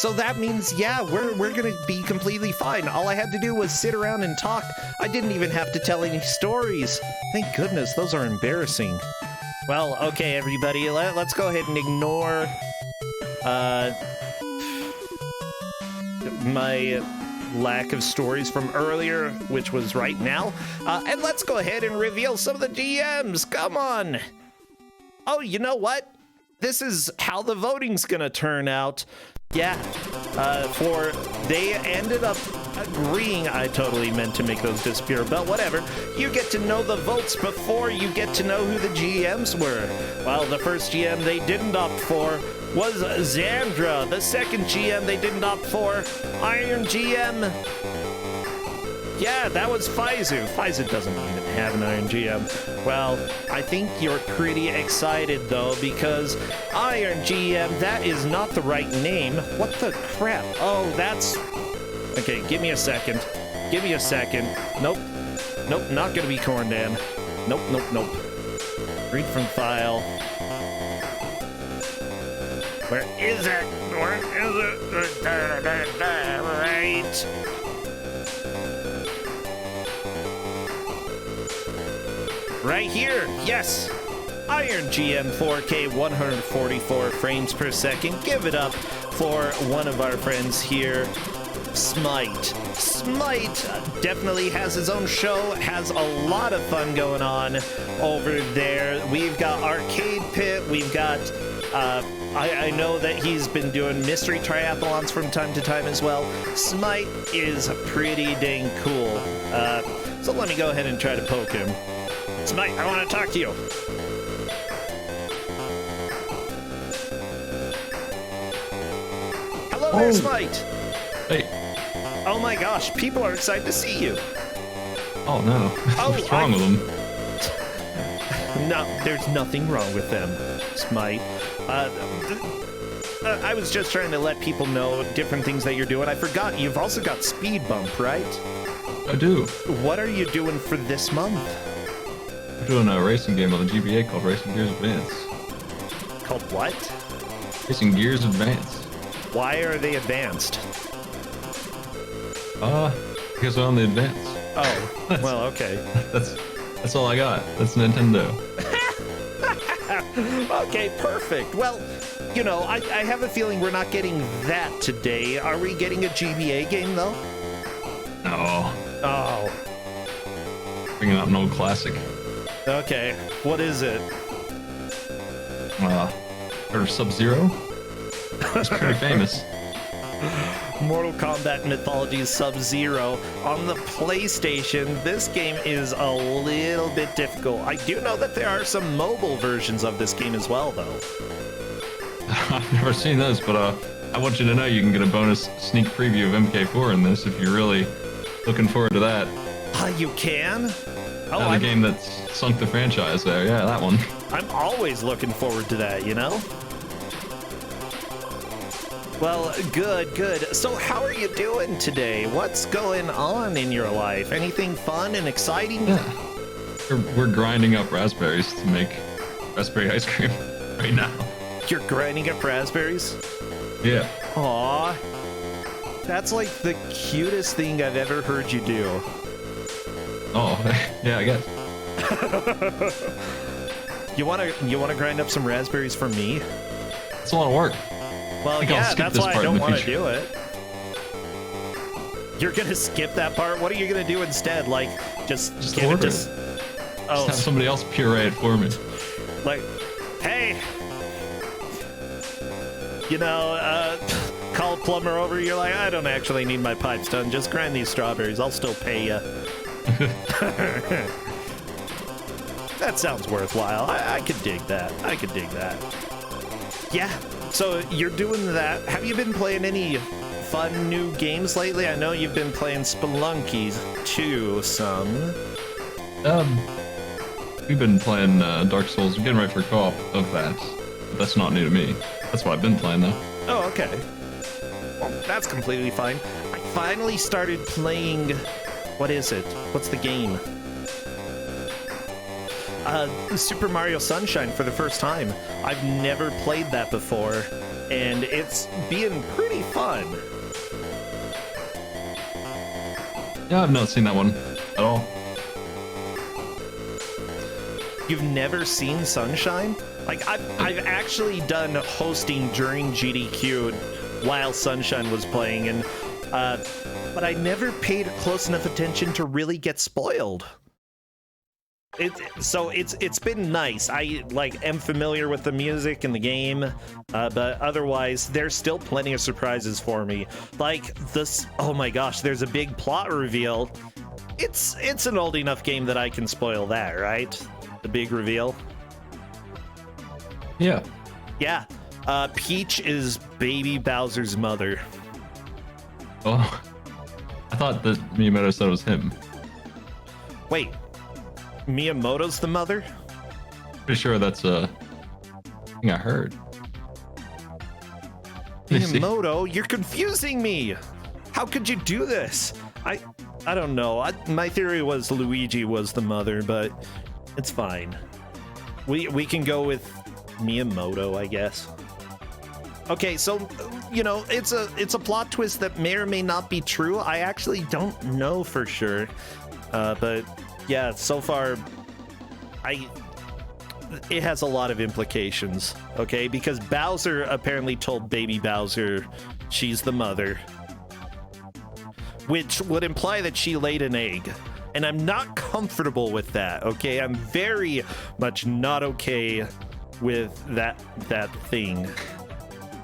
So that means, yeah, we're gonna be completely fine. All I had to do was sit around and talk. I didn't even have to tell any stories. Thank goodness, those are embarrassing. Well, okay, everybody, let's go ahead and ignore my lack of stories from earlier, which was right now, and let's go ahead and reveal some of the GMs. Come on. Oh, you know what? This is how the voting's gonna turn out. Yeah, they ended up agreeing. I totally meant to make those disappear, but whatever. You get to know the votes before you get to know who the GMs were. Well, the first GM they didn't opt for was Xandra. The second GM they didn't opt for, Iron GM. Yeah, that was Faizu. Faizu doesn't even have an Iron GM. Well, I think you're pretty excited, though, because Iron GM, that is not the right name. What the crap? Oh, that's... Okay, give me a second. Give me a second. Nope. Nope, not gonna be Corndan. Nope, nope, nope. Read from file. Where is it? Where is it? Right. Right here, yes! Iron GM 4K 144 frames per second. Give it up for one of our friends here, Smite. Smite definitely has his own show, has a lot of fun going on over there. We've got Arcade Pit, we've got, I know that he's been doing mystery triathlons from time to time as well. Smite is pretty dang cool. So let me go ahead and try to poke him. Smite, I want to talk to you. Hello there, Smite. Hey. Oh my gosh, people are excited to see you. Oh no. What's wrong with them? No, there's nothing wrong with them, Smite. I was just trying to let people know different things that you're doing. I forgot, you've also got Speed Bump, right? I do. What are you doing for this month? We're doing a racing game on the GBA called Racing Gears Advance. Called what? Racing Gears Advance. Why are they advanced? Because they're on the Advance. Oh, well, okay. That's all I got. That's Nintendo. Okay, perfect. Well, you know, I have a feeling we're not getting that today. Are we getting a GBA game, though? No. Oh. Bringing out an old classic. Okay, what is it? Heard of Sub-Zero? It's pretty famous. Mortal Kombat Mythologies Sub-Zero on the PlayStation. This game is a little bit difficult. I do know that there are some mobile versions of this game as well, though. I've never seen those, but I want you to know you can get a bonus sneak preview of MK4 in this if you're really looking forward to that. You can? Oh, the game that's sunk the franchise there. Yeah, that one. I'm always looking forward to that, you know? Well, good, good. So how are you doing today? What's going on in your life? Anything fun and exciting? Yeah. We're grinding up raspberries to make raspberry ice cream right now. You're grinding up raspberries? Yeah. Aw. That's like the cutest thing I've ever heard you do. Oh, yeah, I guess. You wanna grind up some raspberries for me? It's a lot of work. Well, yeah, that's why I don't want to do it. You're gonna skip that part? What are you gonna do instead? Like, just give it to... Oh, just have somebody else puree it for me. Like, hey, you know, call a plumber over. You're like, I don't actually need my pipes done. Just grind these strawberries. I'll still pay you. That sounds worthwhile. I could dig that. I could dig that. Yeah. So you're doing that. Have you been playing any fun new games lately? I know you've been playing Spelunky too, some. We've been playing Dark Souls. We're getting ready for co-op of that. But that's not new to me. That's what I've been playing though. Oh, okay. Well, that's completely fine. I finally started playing... What is it? What's the game? Super Mario Sunshine for the first time. I've never played that before, and it's being pretty fun. Yeah, I've not seen that one at all. You've never seen Sunshine? Like, I've actually done hosting during GDQ while Sunshine was playing, and but I never paid close enough attention to really get spoiled. It's been nice. I am familiar with the music and the game, but otherwise there's still plenty of surprises for me. Like this, oh my gosh, there's a big plot reveal. It's an old enough game that I can spoil that, right? The big reveal. Yeah. Yeah. Peach is baby Bowser's mother. Oh, I thought that Miyamoto said it was him. Wait. Miyamoto's the mother? Pretty sure that's a thing I heard. Miyamoto, you're confusing me. How could you do this? I don't know. My theory was Luigi was the mother, but it's fine. We can go with Miyamoto, I guess. Okay, so it's a plot twist that may or may not be true. I actually don't know for sure, but. Yeah, so far, it has a lot of implications, okay? Because Bowser apparently told baby Bowser she's the mother, which would imply that she laid an egg. And I'm not comfortable with that, okay? I'm very much not okay with that thing.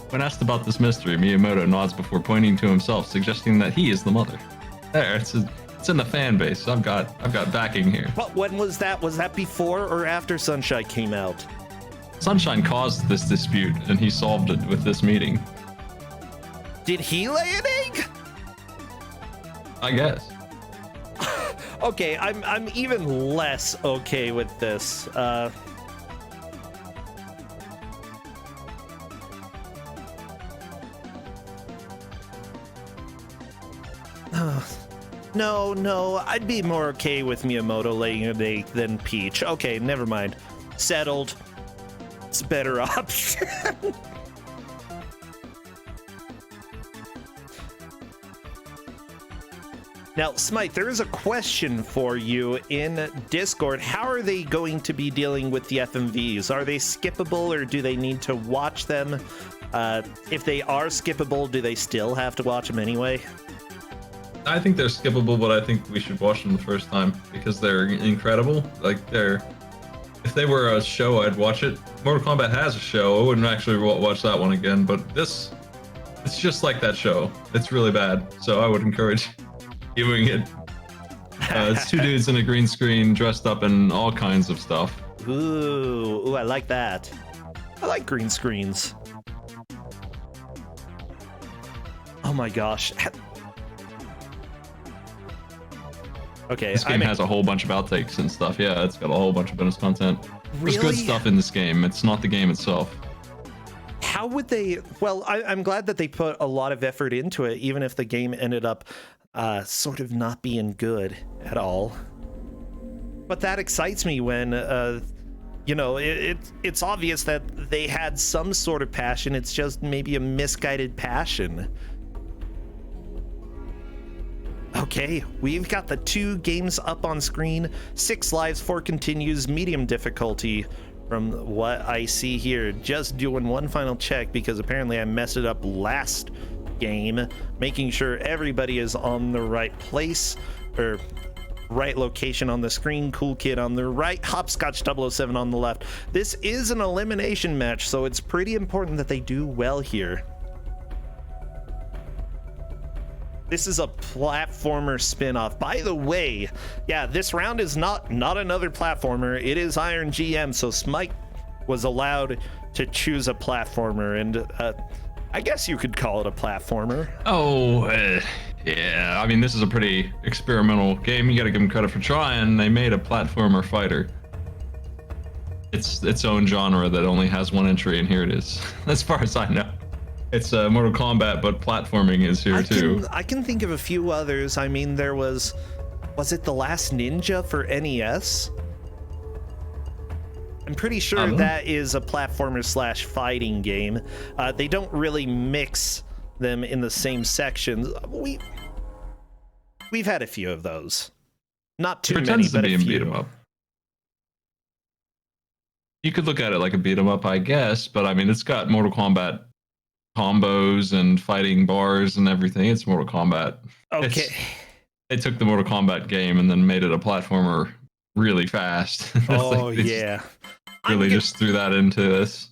When asked about this mystery, Miyamoto nods before pointing to himself, suggesting that he is the mother. There, it's in the fan base. I've got backing here. But when was that? Was that before or after Sunshine came out? Sunshine caused this dispute, and he solved it with this meeting. Did he lay an egg? I guess. Okay, I'm even less okay with this. No, I'd be more okay with Miyamoto laying an egg than Peach. Okay, never mind. Settled. It's a better option. Now, Smite, there is a question for you in Discord. How are they going to be dealing with the FMVs? Are they skippable or do they need to watch them? If they are skippable, do they still have to watch them anyway? I think they're skippable, but I think we should watch them the first time because they're incredible. If they were a show, I'd watch it. Mortal Kombat has a show. I wouldn't actually watch that one again, but it's just like that show. It's really bad, so I would encourage viewing it. It's two dudes in a green screen dressed up in all kinds of stuff. Ooh, I like that. I like green screens. Oh my gosh. Okay, this game has a whole bunch of outtakes and stuff. Yeah, it's got a whole bunch of bonus content. Really? There's good stuff in this game. It's not the game itself. How would they... Well, I'm glad that they put a lot of effort into it, even if the game ended up sort of not being good at all. But that excites me when, it's obvious that they had some sort of passion. It's just maybe a misguided passion. Okay, we've got the 2 games up on screen. 6 lives, 4 continues, medium difficulty from what I see here. Just doing one final check because apparently I messed it up last game, making sure everybody is on the right place or right location on the screen. Cool Kid on the right, Hopscotch 007 on the left. This is an elimination match, so it's pretty important that they do well here. This is a platformer spin-off. By the way, yeah, this round is not another platformer. It is Iron GM, so Smite was allowed to choose a platformer, and I guess you could call it a platformer. Oh, yeah. I mean, this is a pretty experimental game. You got to give them credit for trying. They made a platformer fighter. It's its own genre that only has one entry, and here it is. As far as I know. It's Mortal Kombat, but platforming is here too. I can think of a few others. I mean, there was it The Last Ninja for NES? I'm pretty sure that is a platformer slash fighting game. They don't really mix them in the same sections. We've had a few of those. Not too many, but a few. Beat 'em up. You could look at it like a beat 'em up, I guess, but I mean, it's got Mortal Kombat combos and fighting bars and everything. It's Mortal Kombat. Okay. They took the Mortal Kombat game and then made it a platformer really fast. Oh, yeah. Really just threw that into this.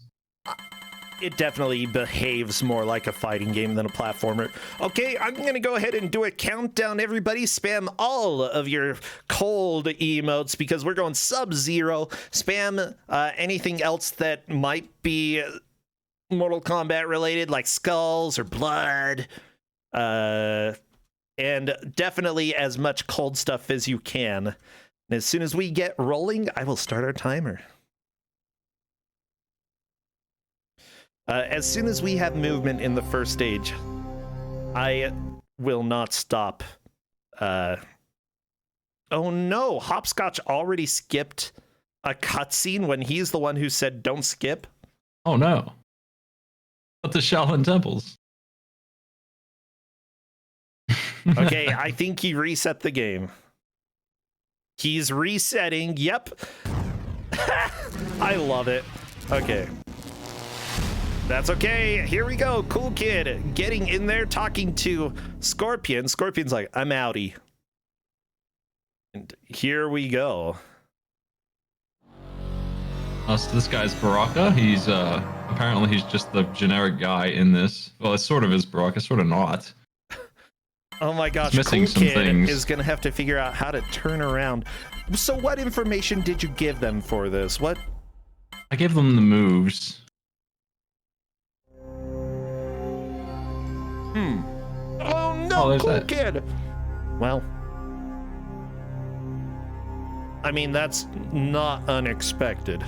It definitely behaves more like a fighting game than a platformer. Okay, I'm going to go ahead and do a countdown. Everybody spam all of your cold emotes because we're going Sub-Zero. Spam anything else that might be Mortal Kombat related, like skulls or blood. And definitely as much cold stuff as you can. And as soon as we get rolling, I will start our timer. As soon as we have movement in the first stage, I will not stop. Oh no, Hopscotch already skipped a cutscene when he's the one who said don't skip. Oh no. But the Shaolin temples. Okay, I think he reset the game. He's resetting, yep. I love it. Okay. That's okay. Here we go. Cool Kid getting in there, talking to Scorpion. Scorpion's like, I'm outie. And here we go. So this guy's Baraka. He's apparently he's just the generic guy in this. Well, it sort of is Baraka, sort of not. Oh my gosh, missing Cool Kid things. is gonna have to figure out how to turn around. So what information did you give them for this? What? I gave them the moves. Oh no, Cool that. Kid! Well, I mean, that's not unexpected.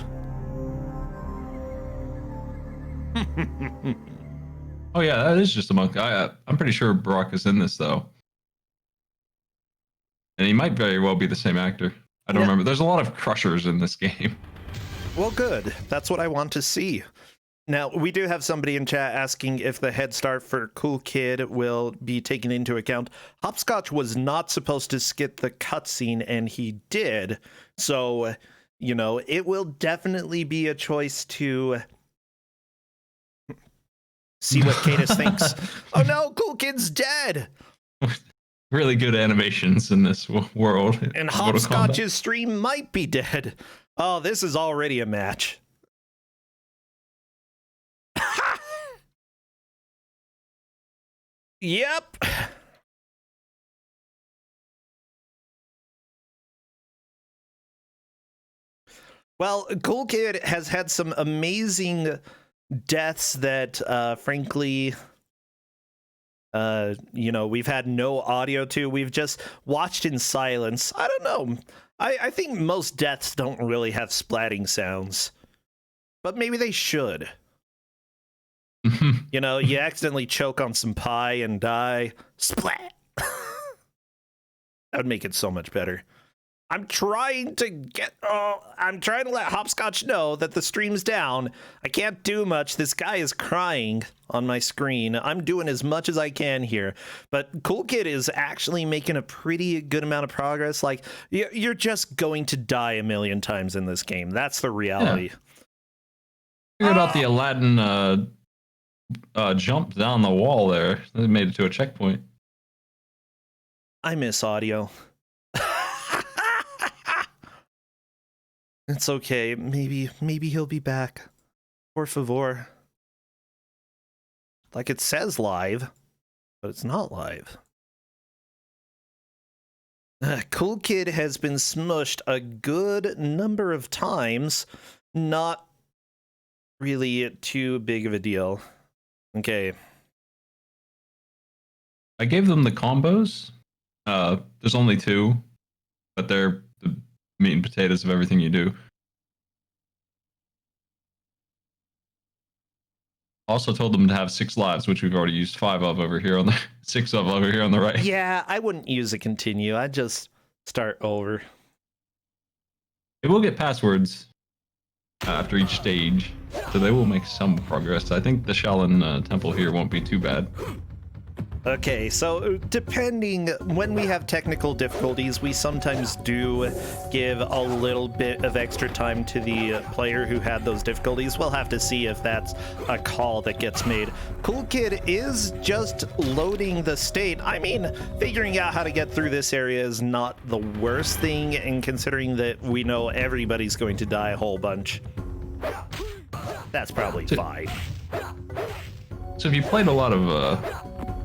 Oh yeah, that is just a monk. I'm pretty sure Baraka's in this though. And he might very well be the same actor. I don't remember. There's a lot of crushers in this game. Well, good. That's what I want to see. Now, we do have somebody in chat asking if the head start for Cool Kid will be taken into account. Hopscotch was not supposed to skip the cutscene, and he did. So, you know, it will definitely be a choice to see what Cadus thinks. Oh no, Cool Kid's dead! Really good animations in this world. And Hopscotch's stream might be dead. Oh, this is already a match. Yep. Well, Cool Kid has had some amazing deaths that, frankly, you know, we've had no audio to. We've just watched in silence. I don't know. I think most deaths don't really have splatting sounds, but maybe they should. You know, you accidentally choke on some pie and die. Splat! That would make it so much better. I'm trying to let Hopscotch know that the stream's down. I can't do much. This guy is crying on my screen. I'm doing as much as I can here. But Cool Kid is actually making a pretty good amount of progress. Like, you're just going to die a million times in this game. That's the reality. Figured out the Aladdin jump down the wall there. They made it to a checkpoint. I miss audio. It's okay. Maybe he'll be back. Por favor. Like it says live, but it's not live. Cool Kid has been smushed a good number of times. Not really too big of a deal. Okay. I gave them the combos. There's only 2, but they're the meat and potatoes of everything you do. Also told them to have 6 lives, which we've already used 5 of over here on the 6 of over here on the right. Yeah, I wouldn't use a continue. I'd just start over. It will get passwords. after each stage, so they will make some progress. I think the Shaolin temple here won't be too bad. Okay, so depending, when we have technical difficulties, we sometimes do give a little bit of extra time to the player who had those difficulties. We'll have to see if that's a call that gets made. Cool Kid is just loading the state. I mean, figuring out how to get through this area is not the worst thing, and considering that we know everybody's going to die a whole bunch, that's probably fine. So if you played a lot of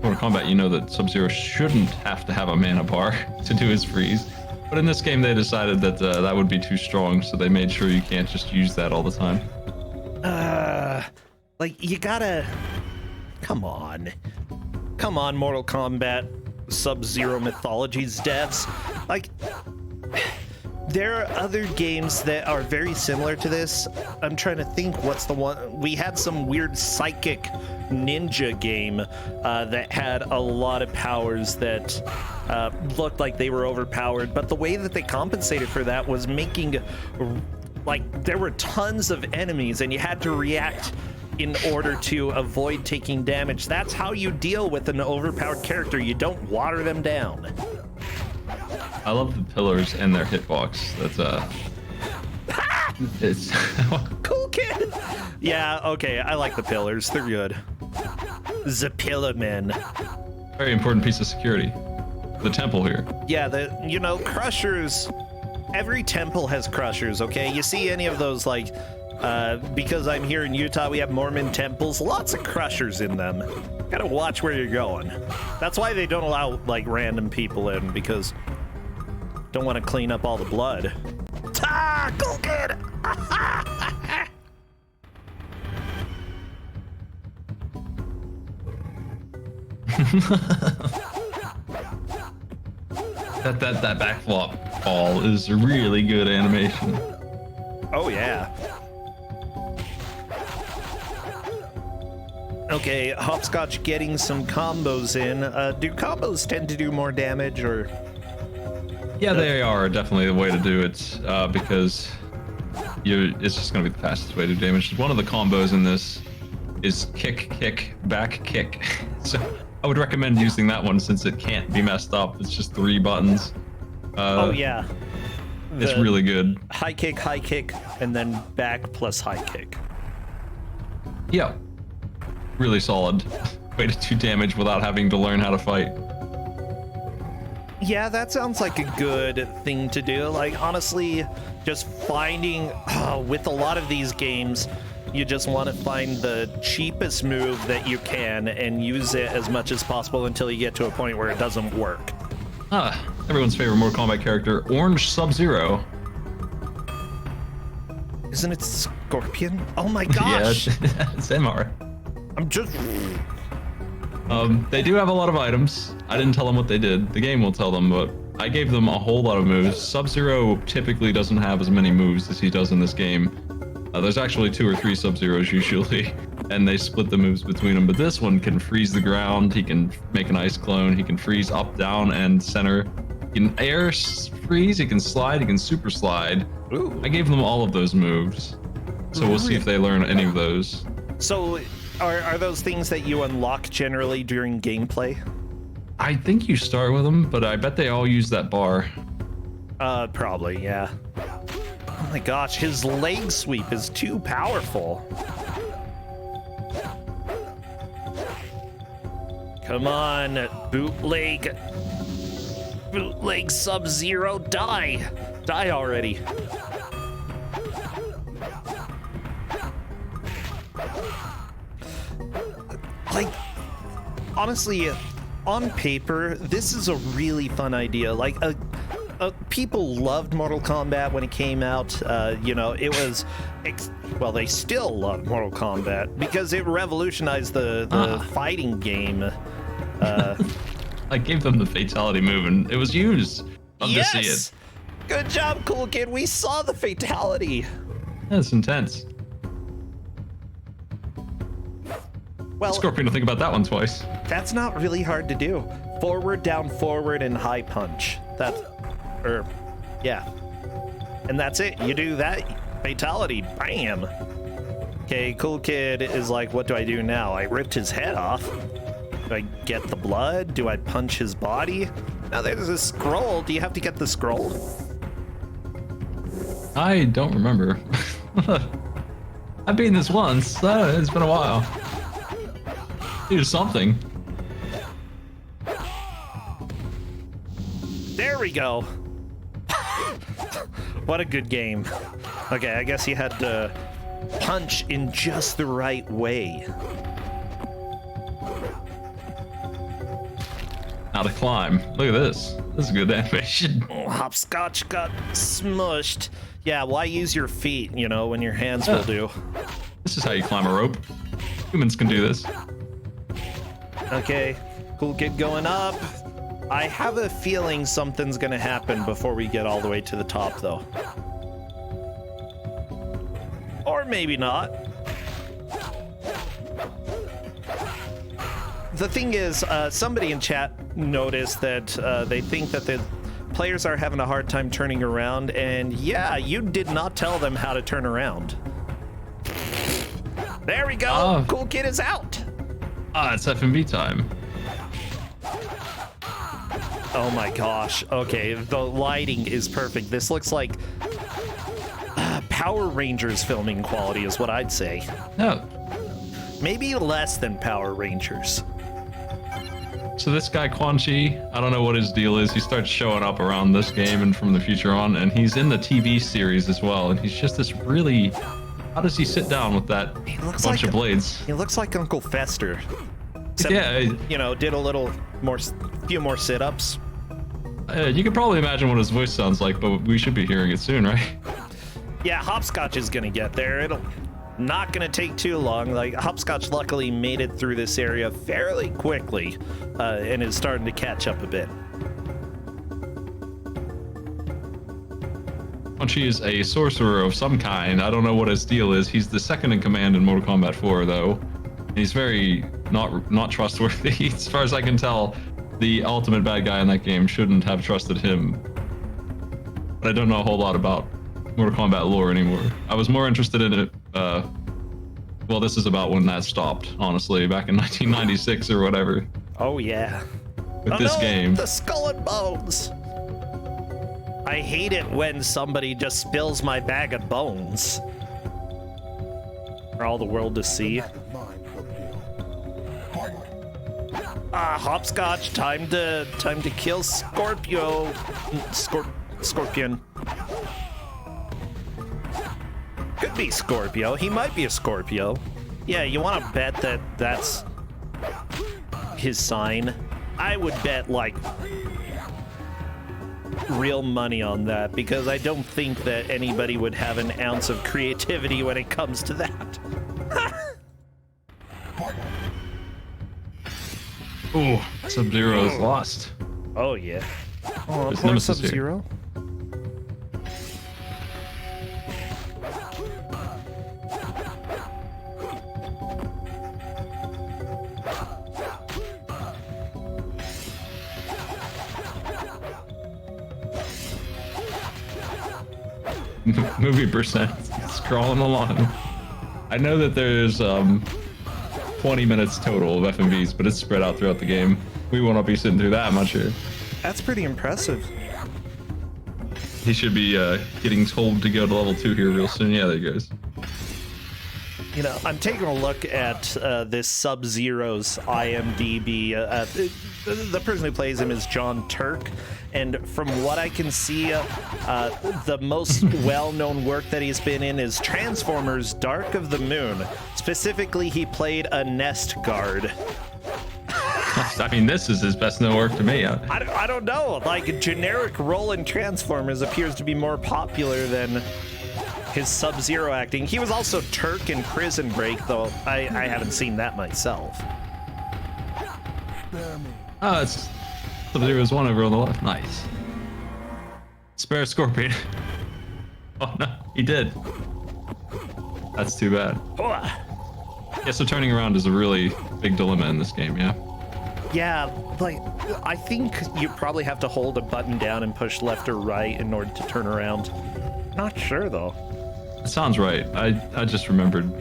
Mortal Kombat, you know that Sub-Zero shouldn't have to have a mana bar to do his freeze. But in this game, they decided that that would be too strong, so they made sure you can't just use that all the time. Like, you gotta... Come on, Mortal Kombat Sub-Zero Mythologies devs. Like, there are other games that are very similar to this. I'm trying to think what's the one. We had some weird psychic ninja game that had a lot of powers that looked like they were overpowered, but the way that they compensated for that was making, like, there were tons of enemies and you had to react in order to avoid taking damage. That's how you deal with an overpowered character. You don't water them down. I love the pillars and their hitbox. That's it's Cool Kid. Yeah, okay, I like the pillars. They're good. The Pillar Men. very important piece of security. The temple here. Yeah, crushers. Every temple has crushers, okay? You see any of those, like, because I'm here in Utah, we have Mormon temples, lots of crushers in them. Gotta watch where you're going. That's why they don't allow, like, random people in, because don't want to clean up all the blood. Ah, Cool Kid! that backflop ball is a really good animation. Oh yeah. Okay, Hopscotch getting some combos in. Do combos tend to do more damage, or? Yeah, they are definitely the way to do it, because it's just going to be the fastest way to do damage. One of the combos in this is kick, kick, back, kick. So I would recommend using that one since it can't be messed up. It's just 3 buttons. Oh yeah. It's really good. High kick, and then back plus high kick. Yeah. Really solid way to do damage without having to learn how to fight. Yeah, that sounds like a good thing to do. Like, honestly, just finding, with a lot of these games, you just want to find the cheapest move that you can and use it as much as possible until you get to a point where it doesn't work. Everyone's favorite Mortal Kombat character, Orange Sub-Zero. Isn't it Scorpion? Oh my gosh! Yeah, it's MR. I'm just... They do have a lot of items. I didn't tell them what they did. The game will tell them, but I gave them a whole lot of moves. Sub-Zero typically doesn't have as many moves as he does in this game. There's actually 2 or 3 Sub-Zeros usually, and they split the moves between them. But this one can freeze the ground, he can make an ice clone, he can freeze up, down, and center. He can air freeze, he can slide, he can super slide. Ooh. I gave them all of those moves. So we'll see if they learn any of those. So, are those things that you unlock generally during gameplay? I think you start with them, but I bet they all use that bar. Probably, yeah. Oh my gosh, his leg sweep is too powerful. Come on, bootleg. Bootleg Sub-Zero, die. Die already. Like, honestly, on paper, this is a really fun idea. Like, people loved Mortal Kombat when it came out. It was, well, they still love Mortal Kombat because it revolutionized the fighting game. I gave them the fatality move and it was used. Love to see it. Good job, Cool Kid. We saw the fatality. That's intense. Well, Scorpion will think about that one twice. That's not really hard to do. Forward, down, forward, and high punch. Yeah. And that's it. You do that, Fatality. Bam. Okay, Cool Kid is like, what do I do now? I ripped his head off. Do I get the blood? Do I punch his body? Now there's a scroll. Do you have to get the scroll? I don't remember. I've beaten this once. It's been a while. Do something. There we go. What a good game. Okay, I guess you had to punch in just the right way. Now to climb. Look at this. This is good animation. Oh, Hopscotch got smushed. Yeah, why use your feet, you know, when your hands will do? This is how you climb a rope. Humans can do this. Okay, Cool Kid going up. I have a feeling something's gonna happen before we get all the way to the top, though. Or maybe not. The thing is, somebody in chat noticed that they think that the players are having a hard time turning around, and yeah, you did not tell them how to turn around. There we go. Oh. Cool Kid is out. It's FMV time. Oh my gosh. Okay, the lighting is perfect. This looks like Power Rangers filming quality is what I'd say. Yeah. Maybe less than Power Rangers. So this guy Quan Chi, I don't know what his deal is. He starts showing up around this game and from the future on, and he's in the TV series as well. And he's just this really. How does he sit down with that bunch of blades? He looks like Uncle Fester. Except, Yeah. you know, did a little more, few more sit-ups. You can probably imagine what his voice sounds like, but we should be hearing it soon, right? Yeah, Hopscotch is gonna get there. It'll not gonna take too long. Like, Hopscotch luckily made it through this area fairly quickly, and is starting to catch up a bit. Quan Chi is a sorcerer of some kind. I don't know what his deal is. He's the second in command in Mortal Kombat 4, though. He's very not trustworthy. As far as I can tell, the ultimate bad guy in that game shouldn't have trusted him. But I don't know a whole lot about Mortal Kombat lore anymore. I was more interested in it. Well, this is about when that stopped, honestly, back in 1996 or whatever. Oh yeah. With this game. The Skull and Bones. I hate it when somebody just spills my bag of bones for all the world to see. Hopscotch, time to kill Scorpio. Scorpion. Could be Scorpio. He might be a Scorpio. Yeah, you want to bet that that's his sign? I would bet like real money on that, because I don't think that anybody would have an ounce of creativity when it comes to that. Ooh, Sub-Zero is lost. Oh yeah. Oh, There's poor Nemesis here. Sub-Zero. Movie percent scrolling along. I know that there's 20 minutes total of FMVs, but it's spread out throughout the game. We will not be sitting through that much here. That's pretty impressive. He should be getting told to go to level 2 here real soon. Yeah, there he goes. You know, I'm taking a look at this Sub-Zero's IMDb. The person who plays him is John Turk, and from what I can see, the most well-known work that he's been in is Transformers: Dark of the Moon. Specifically, he played a Nest Guard. I mean, this is his best known work to me. I don't know. Like, a generic role in Transformers appears to be more popular than his Sub-Zero acting. He was also Turk in Prison Break, though I haven't seen that myself. Oh, it's Sub-Zero's one over on the left. Nice. Spare Scorpion. Oh no, he did. That's too bad. Yeah, so turning around is a really big dilemma in this game, yeah? Yeah, like, I think you probably have to hold a button down and push left or right in order to turn around. Not sure, though. It sounds right. I just remembered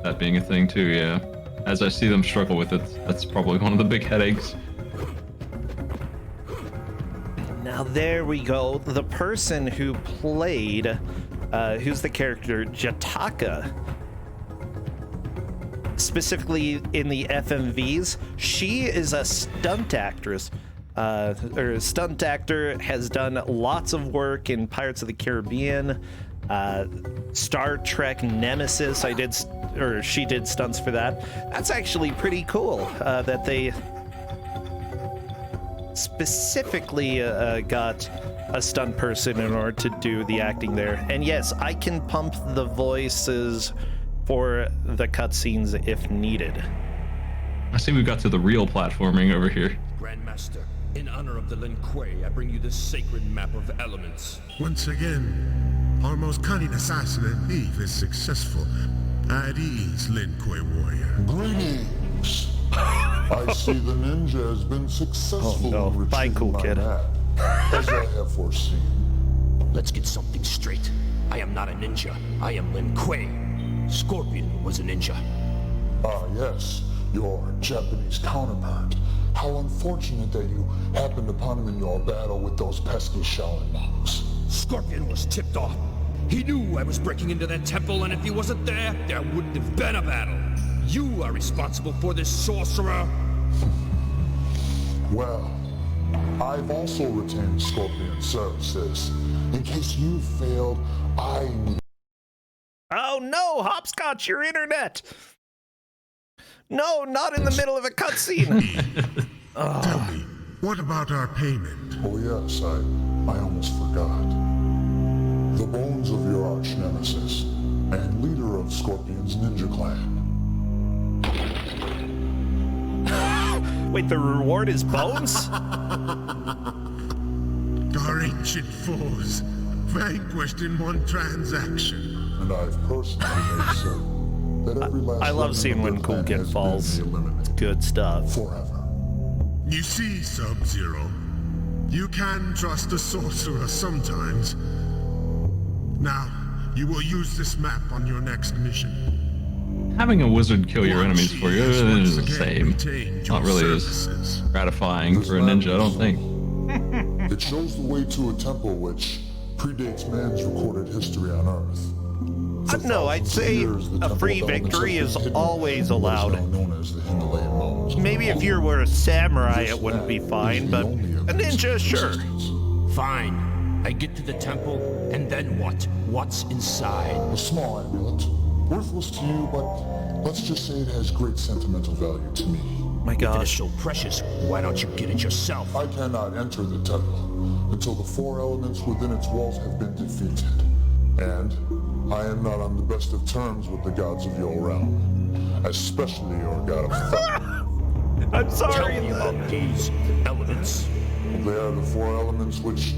that being a thing too, yeah. As I see them struggle with it, that's probably one of the big headaches. Now there we go. The person who played, who's the character Jataka, specifically in the FMVs, she is a stunt actress. Or stunt actor, has done lots of work in Pirates of the Caribbean, Star Trek Nemesis. She did stunts for that. That's actually pretty cool that they specifically got a stunt person in order to do the acting there. And yes, I can pump the voices for the cutscenes if needed. I see we got to the real platforming over here. Grandmaster, in honor of the Lin Kuei, I bring you this sacred map of elements. Once again, our most cunning assassin and thief is successful. At ease, Lin Kuei warrior. Greetings. I see the ninja has been successful in Bye, retrieving cool my kid. map, as I have foreseen. Let's get something straight. I am not a ninja. I am Lin Kuei. Scorpion was a ninja. Ah, yes, your Japanese counterpart. How unfortunate that you happened upon him in your battle with those pesky Shaolin monks. Scorpion was tipped off. He knew I was breaking into that temple, and if he wasn't there, there wouldn't have been a battle. You are responsible for this, sorcerer. Well, I've also retained Scorpion services. In case you failed, I need... Oh no, Hopscotch, your internet! No, not in the middle of a cutscene. Tell me, what about our payment? Oh yes, I almost forgot. The bones of your arch nemesis and leader of Scorpion's ninja clan. Wait, the reward is bones? Our ancient foes, vanquished in one transaction. And I've personally made certain that every last I love remnant seeing of when their Cool clan Kid has falls. been eliminated Good stuff. forever. You see, Sub-Zero, you can trust a sorcerer sometimes. Now, you will use this map on your next mission. Having a wizard kill your enemies for you Once is the again same. retained Not your really as services. gratifying for a ninja, I don't think. It shows the way to a temple which predates man's recorded history on Earth. For No, I'd thousands of say years, the a temple free elements victory have is been hidden always in what is allowed. now known as the Himalayan mountains. Maybe if you were a samurai, it wouldn't be fine, but a ninja, sure. Fine. I get to the temple, and then what? What's inside? A small amulet, worthless to you, but let's just say it has great sentimental value to me. My If it is gosh. so precious, why don't you get it yourself? I cannot enter the temple until the four elements within its walls have been defeated. And I am not on the best of terms with the gods of your realm, especially your god of thunder. I'm Tell sorry. me about these elements. They are the four elements which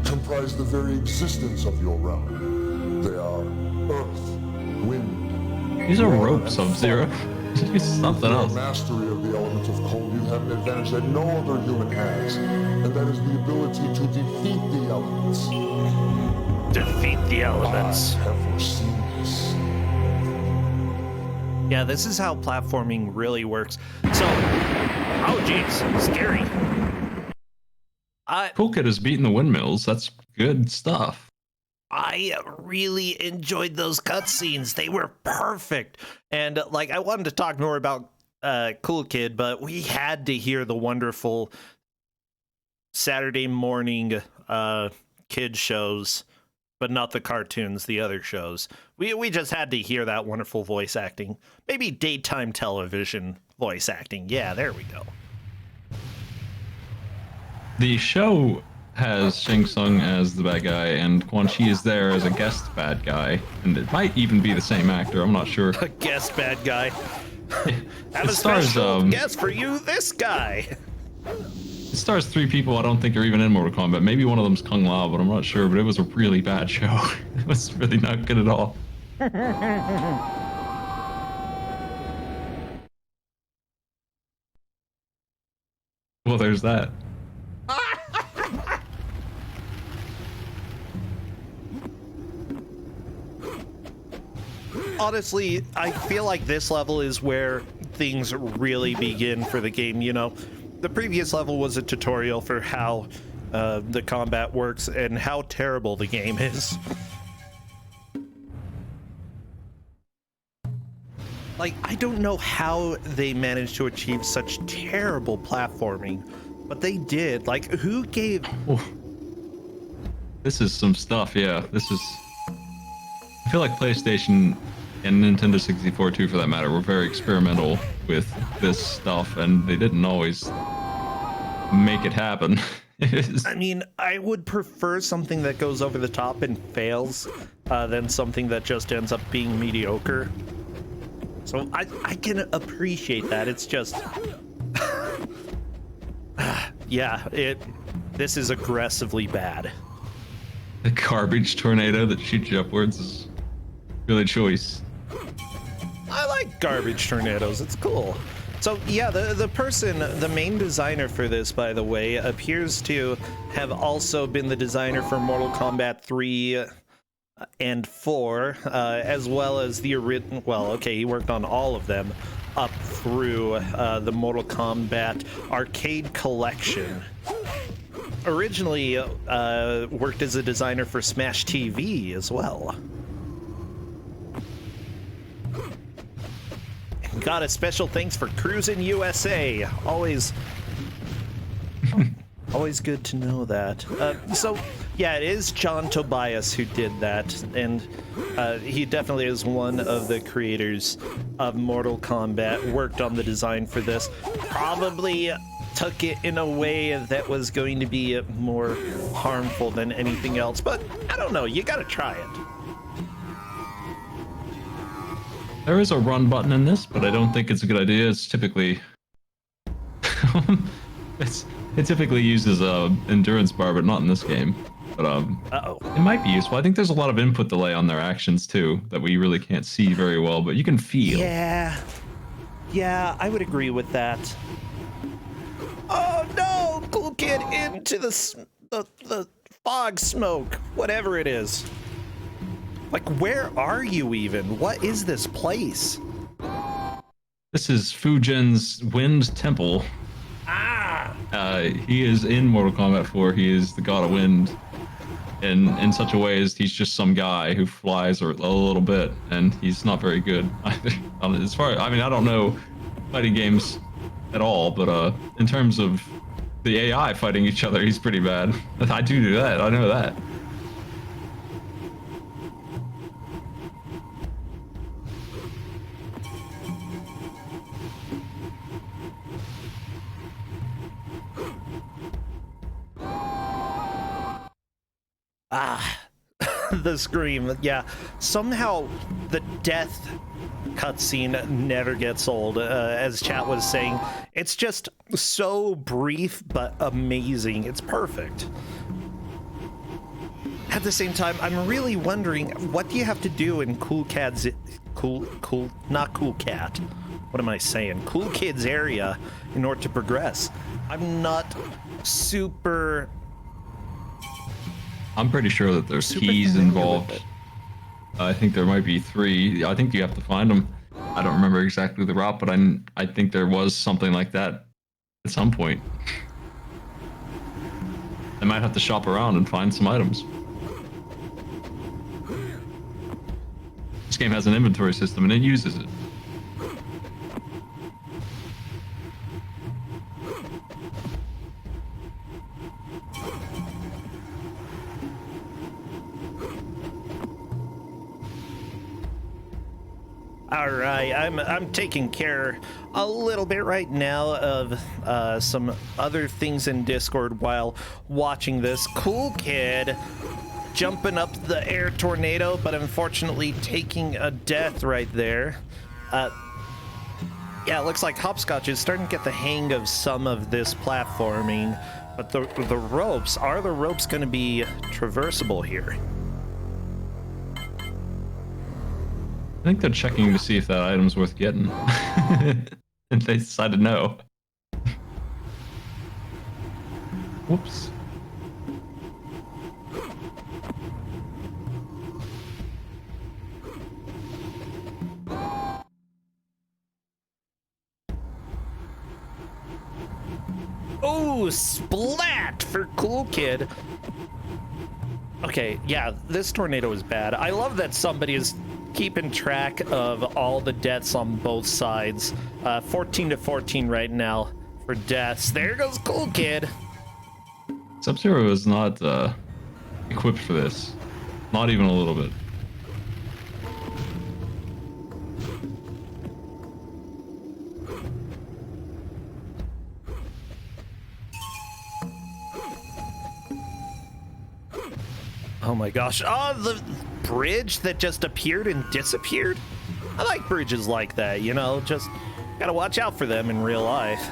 comprise the very existence of your realm. They are earth, wind. Use a water, rope, and Sub-Zero. fire. Use something Your else. mastery of the element of cold, you have an advantage that no other human has, and that is the ability to defeat the elements. Defeat the elements. I have foreseen this. Yeah, this is how platforming really works. So, oh jeez, scary. Cool Kid is beating the windmills. That's good stuff. I really enjoyed those cutscenes. They were perfect. And like, I wanted to talk more about Cool Kid, but we had to hear the wonderful Saturday morning kid shows, but not the cartoons, the other shows. We just had to hear that wonderful voice acting. Maybe daytime television voice acting. Yeah, there we go. The show has Shang Tsung as the bad guy, and Quan Chi is there as a guest bad guy, and it might even be the same actor. I'm not sure. A guest bad guy. Have It a stars special guest for you, this guy. it stars 3 people I don't think are even in Mortal Kombat. Maybe one of them's Kung Lao, but I'm not sure. But it was a really bad show. It was really not good at all. Well, there's that. honestly, I feel like this level is where things really begin for the game, you know? The previous level was a tutorial for how the combat works and how terrible the game is. Like, I don't know how they managed to achieve such terrible platforming, but they did. Like, who gave... Ooh. This is some stuff, yeah. This is... I feel like PlayStation and Nintendo 64 too, for that matter, were very experimental with this stuff, and they didn't always make it happen. I mean, I would prefer something that goes over the top and fails than something that just ends up being mediocre. So I can appreciate that. It's just... yeah, this is aggressively bad. The garbage tornado that shoots you upwards is really choice. I like garbage tornadoes. It's cool. So yeah, the main designer for this, by the way, appears to have also been the designer for Mortal Kombat 3 and 4, as well as the original. Well, okay, he worked on all of them up through the Mortal Kombat arcade collection. Originally worked as a designer for Smash TV as well. Got a special thanks for Cruisin' USA. Always good to know that. So, yeah, it is John Tobias who did that, and he definitely is one of the creators of Mortal Kombat, worked on the design for this. Probably took it in a way that was going to be more harmful than anything else, but I don't know, you gotta try it. There is a run button in this, but I don't think it's a good idea. It's typically... it typically uses a endurance bar, but not in this game. But it might be useful. I think there's a lot of input delay on their actions too that we really can't see very well, but you can feel. Yeah, I would agree with that. Oh no, cool kid into the fog smoke, whatever it is. Like, where are you even? What is this place? This is Fujin's Wind Temple. He is in Mortal Kombat 4. He is the god of wind. And in such a way as he's just some guy who flies a little bit, and he's not very good either. As far, I mean, I don't know fighting games at all, but in terms of the AI fighting each other, he's pretty bad. I do that. I know that. The scream. Yeah, somehow the death cutscene never gets old. As chat was saying, it's just so brief but amazing. It's perfect. At the same time, I'm really wondering, what do you have to do in Cool Kid's area in order to progress? I'm not super... I'm pretty sure that there's keys involved. I think there might be 3. I think you have to find them. I don't remember exactly the route, but I think there was something like that at some point. I might have to shop around and find some items. This game has an inventory system and it uses it. All right, I'm taking care a little bit right now of some other things in Discord while watching this. Cool Kid jumping up the air tornado, but unfortunately taking a death right there. Yeah, it looks like Hopscotch is starting to get the hang of some of this platforming, but the ropes, are the ropes going to be traversable here? I think they're checking to see if that item's worth getting. And they decided no. Whoops. Oh, splat for Cool Kid. Okay, yeah, this tornado is bad. I love that somebody is keeping track of all the deaths on both sides. 14 to 14 right now for deaths. There goes Cool Kid. Sub-Zero is not equipped for this. Not even a little bit. Oh my gosh. Oh, the bridge that just appeared and disappeared? I like bridges like that, you know, just gotta watch out for them in real life.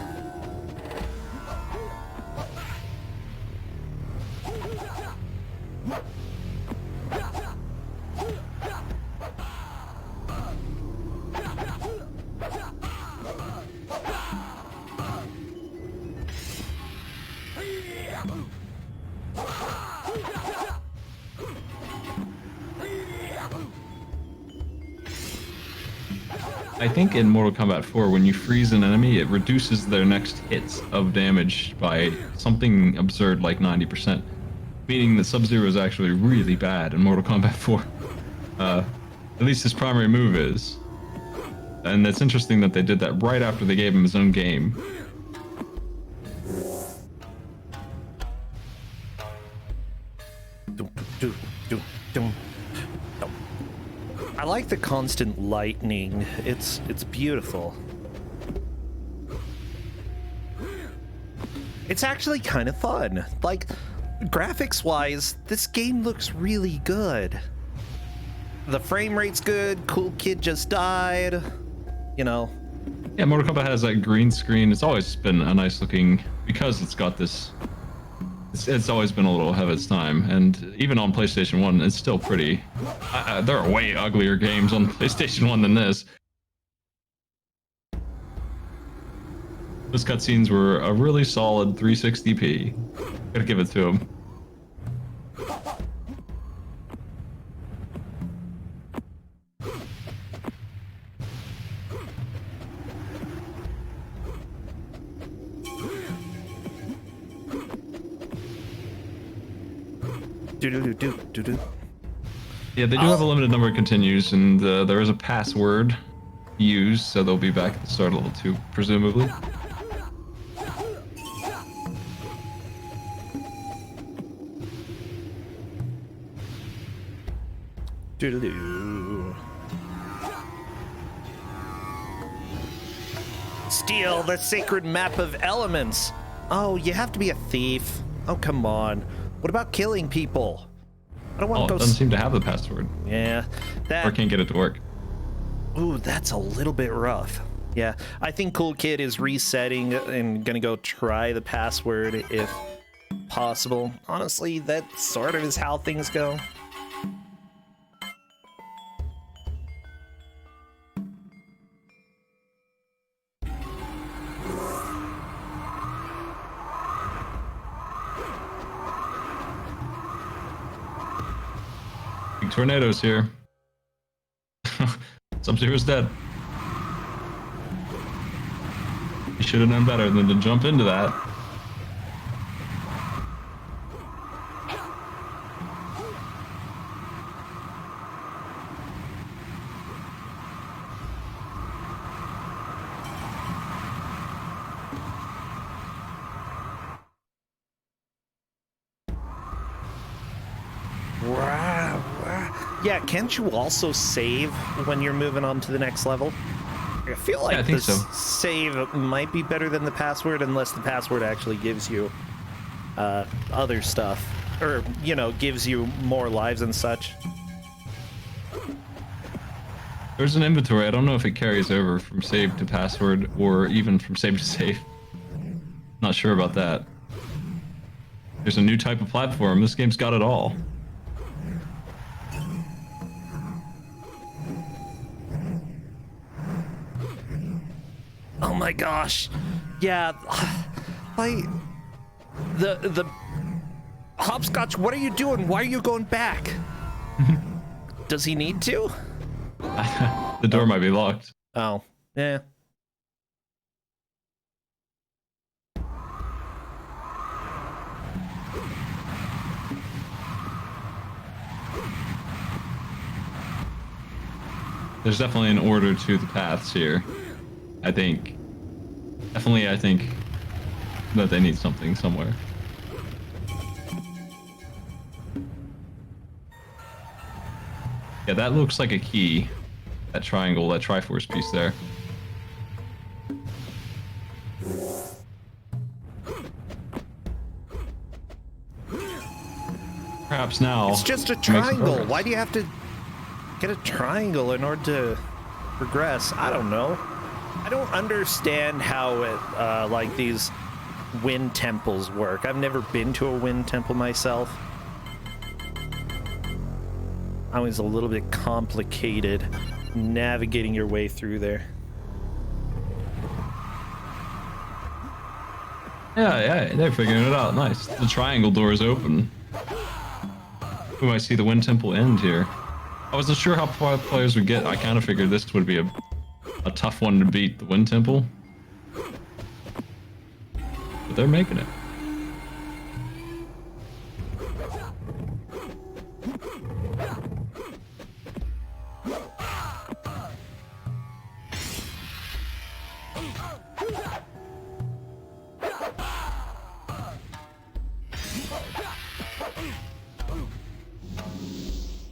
I think in Mortal Kombat 4, when you freeze an enemy, it reduces their next hits of damage by something absurd like 90%. Meaning that Sub-Zero is actually really bad in Mortal Kombat 4. At least his primary move is. And it's interesting that they did that right after they gave him his own game. I like the constant lightning. It's beautiful. It's actually kind of fun. Like, graphics-wise, this game looks really good. The frame rate's good. Cool Kid just died. You know. Yeah, Mortal Kombat has that green screen. It's always been a nice looking, because it's got this. It's always been a little ahead of its time, and even on PlayStation 1, it's still pretty. There are way uglier games on PlayStation 1 than this. Those cutscenes were a really solid 360p. Gotta give it to them. Yeah, they do have a limited number of continues, and there is a password used, so they'll be back at the start of level 2, presumably. Steal the sacred map of elements. Oh, you have to be a thief. Oh, come on. What about killing people? I don't want Oh, to it go. doesn't seem to have the password. Yeah, that. Or can't get it to work. Ooh, that's a little bit rough. Yeah, I think Cool Kid is resetting and gonna go try the password if possible. Honestly, that sort of is how things go. Big tornadoes here. Sub-Zero's dead. He should have known better than to jump into that. Yeah, can't you also save when you're moving on to the next level? I feel like I think this so. save might be better than the password, unless the password actually gives you other stuff, or, you know, gives you more lives and such. There's an inventory. I don't know if it carries over from save to password or even from save to save. Not sure about that. There's a new type of platform. This game's got it all. Oh my gosh. Yeah. The Hopscotch, what are you doing? Why are you going back? Does he need to? The door might be locked. Oh, yeah. There's definitely an order to the paths here. I think that they need something somewhere. Yeah, that looks like a key. That triangle, that Triforce piece there. Perhaps now. It's just a we make some triangle. progress. Why do you have to get a triangle in order to progress? I don't know. I don't understand how it, like these wind temples work. I've never been to a wind temple myself. Always a little bit complicated navigating your way through there. Yeah, they're figuring it out. Nice. The triangle door is open. We might see the wind temple end here. I wasn't sure how far players would get. I kind of figured this would be a tough one to beat, the wind temple. But they're making it.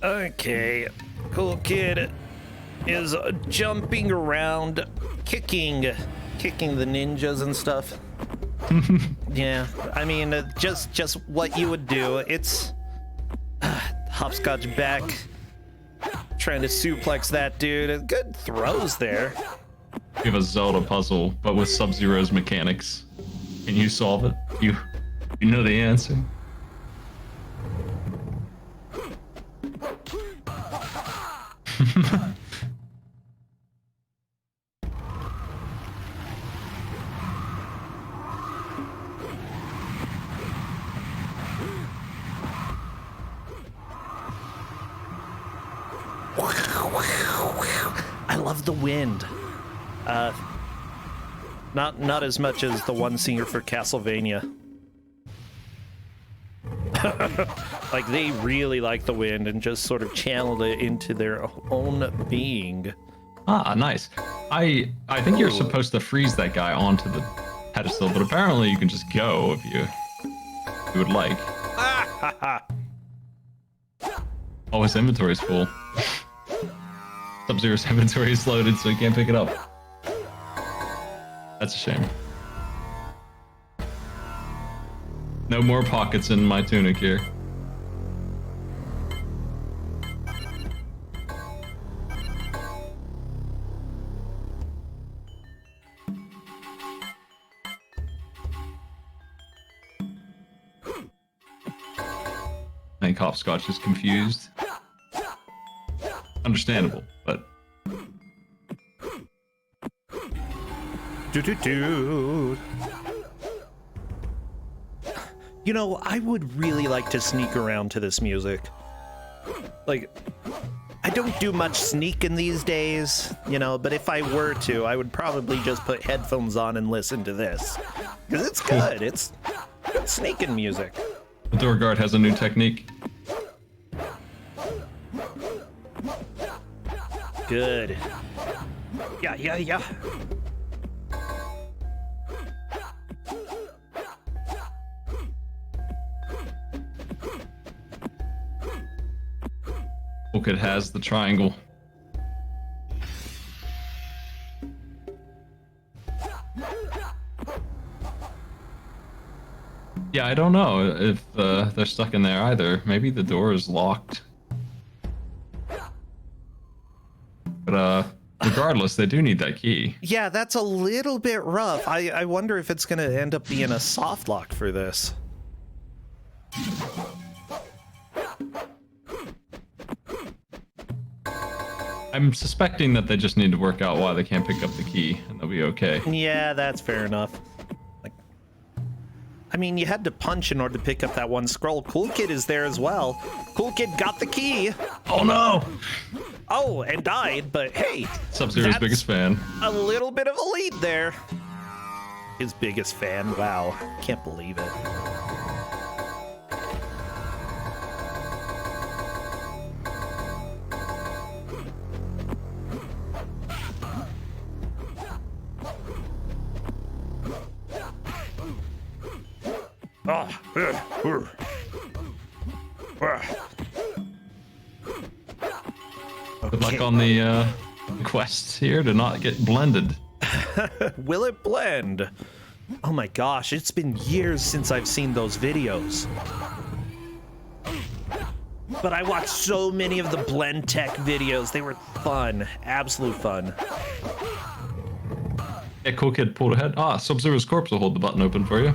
Okay, cool kid is jumping around, kicking the ninjas and stuff. Yeah, I mean, just what you would do. It's hopscotch back, trying to suplex that dude. Good throws there. We have a Zelda puzzle, but with Sub-Zero's mechanics. Can you solve it? You know the answer. I love the wind. Not as much as the one singer for Castlevania. Like they really like the wind and just sort of channeled it into their own being. Ah, nice. I think you're supposed to freeze that guy onto the pedestal, but apparently you can just go if you would like. Oh, his inventory's full. Sub-Zero's inventory is loaded, so he can't pick it up. That's a shame. No more pockets in my tunic here. I think Hopscotch is confused. Understandable, but... You know, I would really like to sneak around to this music. Like, I don't do much sneaking these days, you know, but if I were to, I would probably just put headphones on and listen to this. Because it's good. It's good sneaking music. The door guard has a new technique. Good. Yeah. It has the triangle. Yeah, I don't know if they're stuck in there either. Maybe the door is locked. But regardless, they do need that key. Yeah, that's a little bit rough. I wonder if it's going to end up being a soft lock for this. I'm suspecting that they just need to work out why they can't pick up the key, and they'll be okay. Yeah, that's fair enough. Like, I mean, you had to punch in order to pick up that one scroll. Cool Kid is there as well. Cool Kid got the key. Oh no! Oh, and died, but hey. Sub-Zero's biggest fan. A little bit of a lead there. His biggest fan, wow. Can't believe it. Good luck on the quest here to not get blended. Will it blend? Oh my gosh, it's been years since I've seen those videos. But I watched so many of the blend tech videos. They were fun, absolute fun. Yeah, cool kid pulled ahead. Ah, Sub-Zero's corpse will hold the button open for you.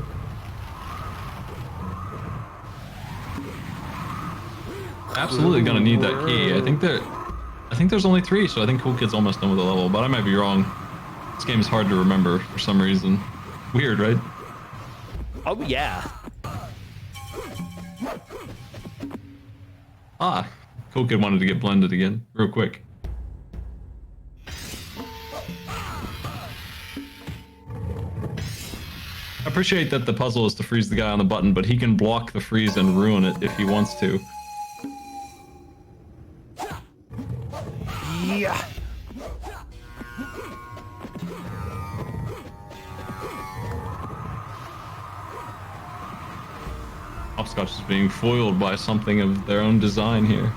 Absolutely gonna need that key. I think there's only 3, so I think Cool Kid's almost done with the level, but I might be wrong. This game is hard to remember for some reason. Weird, right? Oh yeah. Ah, Cool Kid wanted to get blended again, real quick. I appreciate that the puzzle is to freeze the guy on the button, but he can block the freeze and ruin it if he wants to. Yeah. Hopscotch is being foiled by something of their own design here.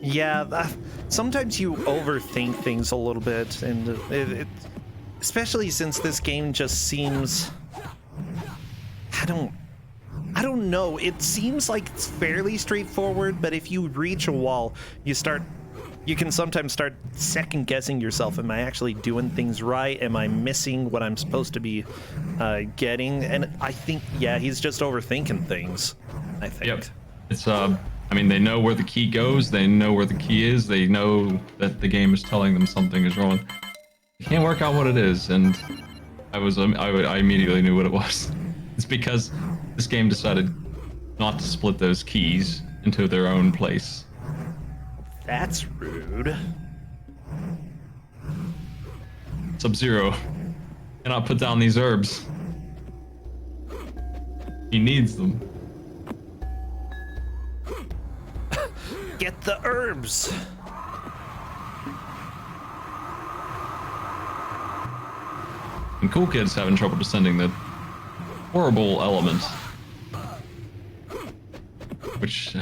Yeah, sometimes you overthink things a little bit, and especially since this game just seems, I don't know, it seems like it's fairly straightforward, but if you reach a wall, you can sometimes start second guessing yourself. Am I actually doing things right? Am I missing what I'm supposed to be getting? And I think, yeah, he's just overthinking things, I think. Yep. It's, I mean, they know where the key goes, they know where the key is, they know that the game is telling them something is wrong. They can't work out what it is, and I immediately knew what it was. It's because this game decided not to split those keys into their own place. That's rude. Sub-Zero cannot put down these herbs. He needs them. Get the herbs. And Cool Kid's having trouble descending the horrible element. Which,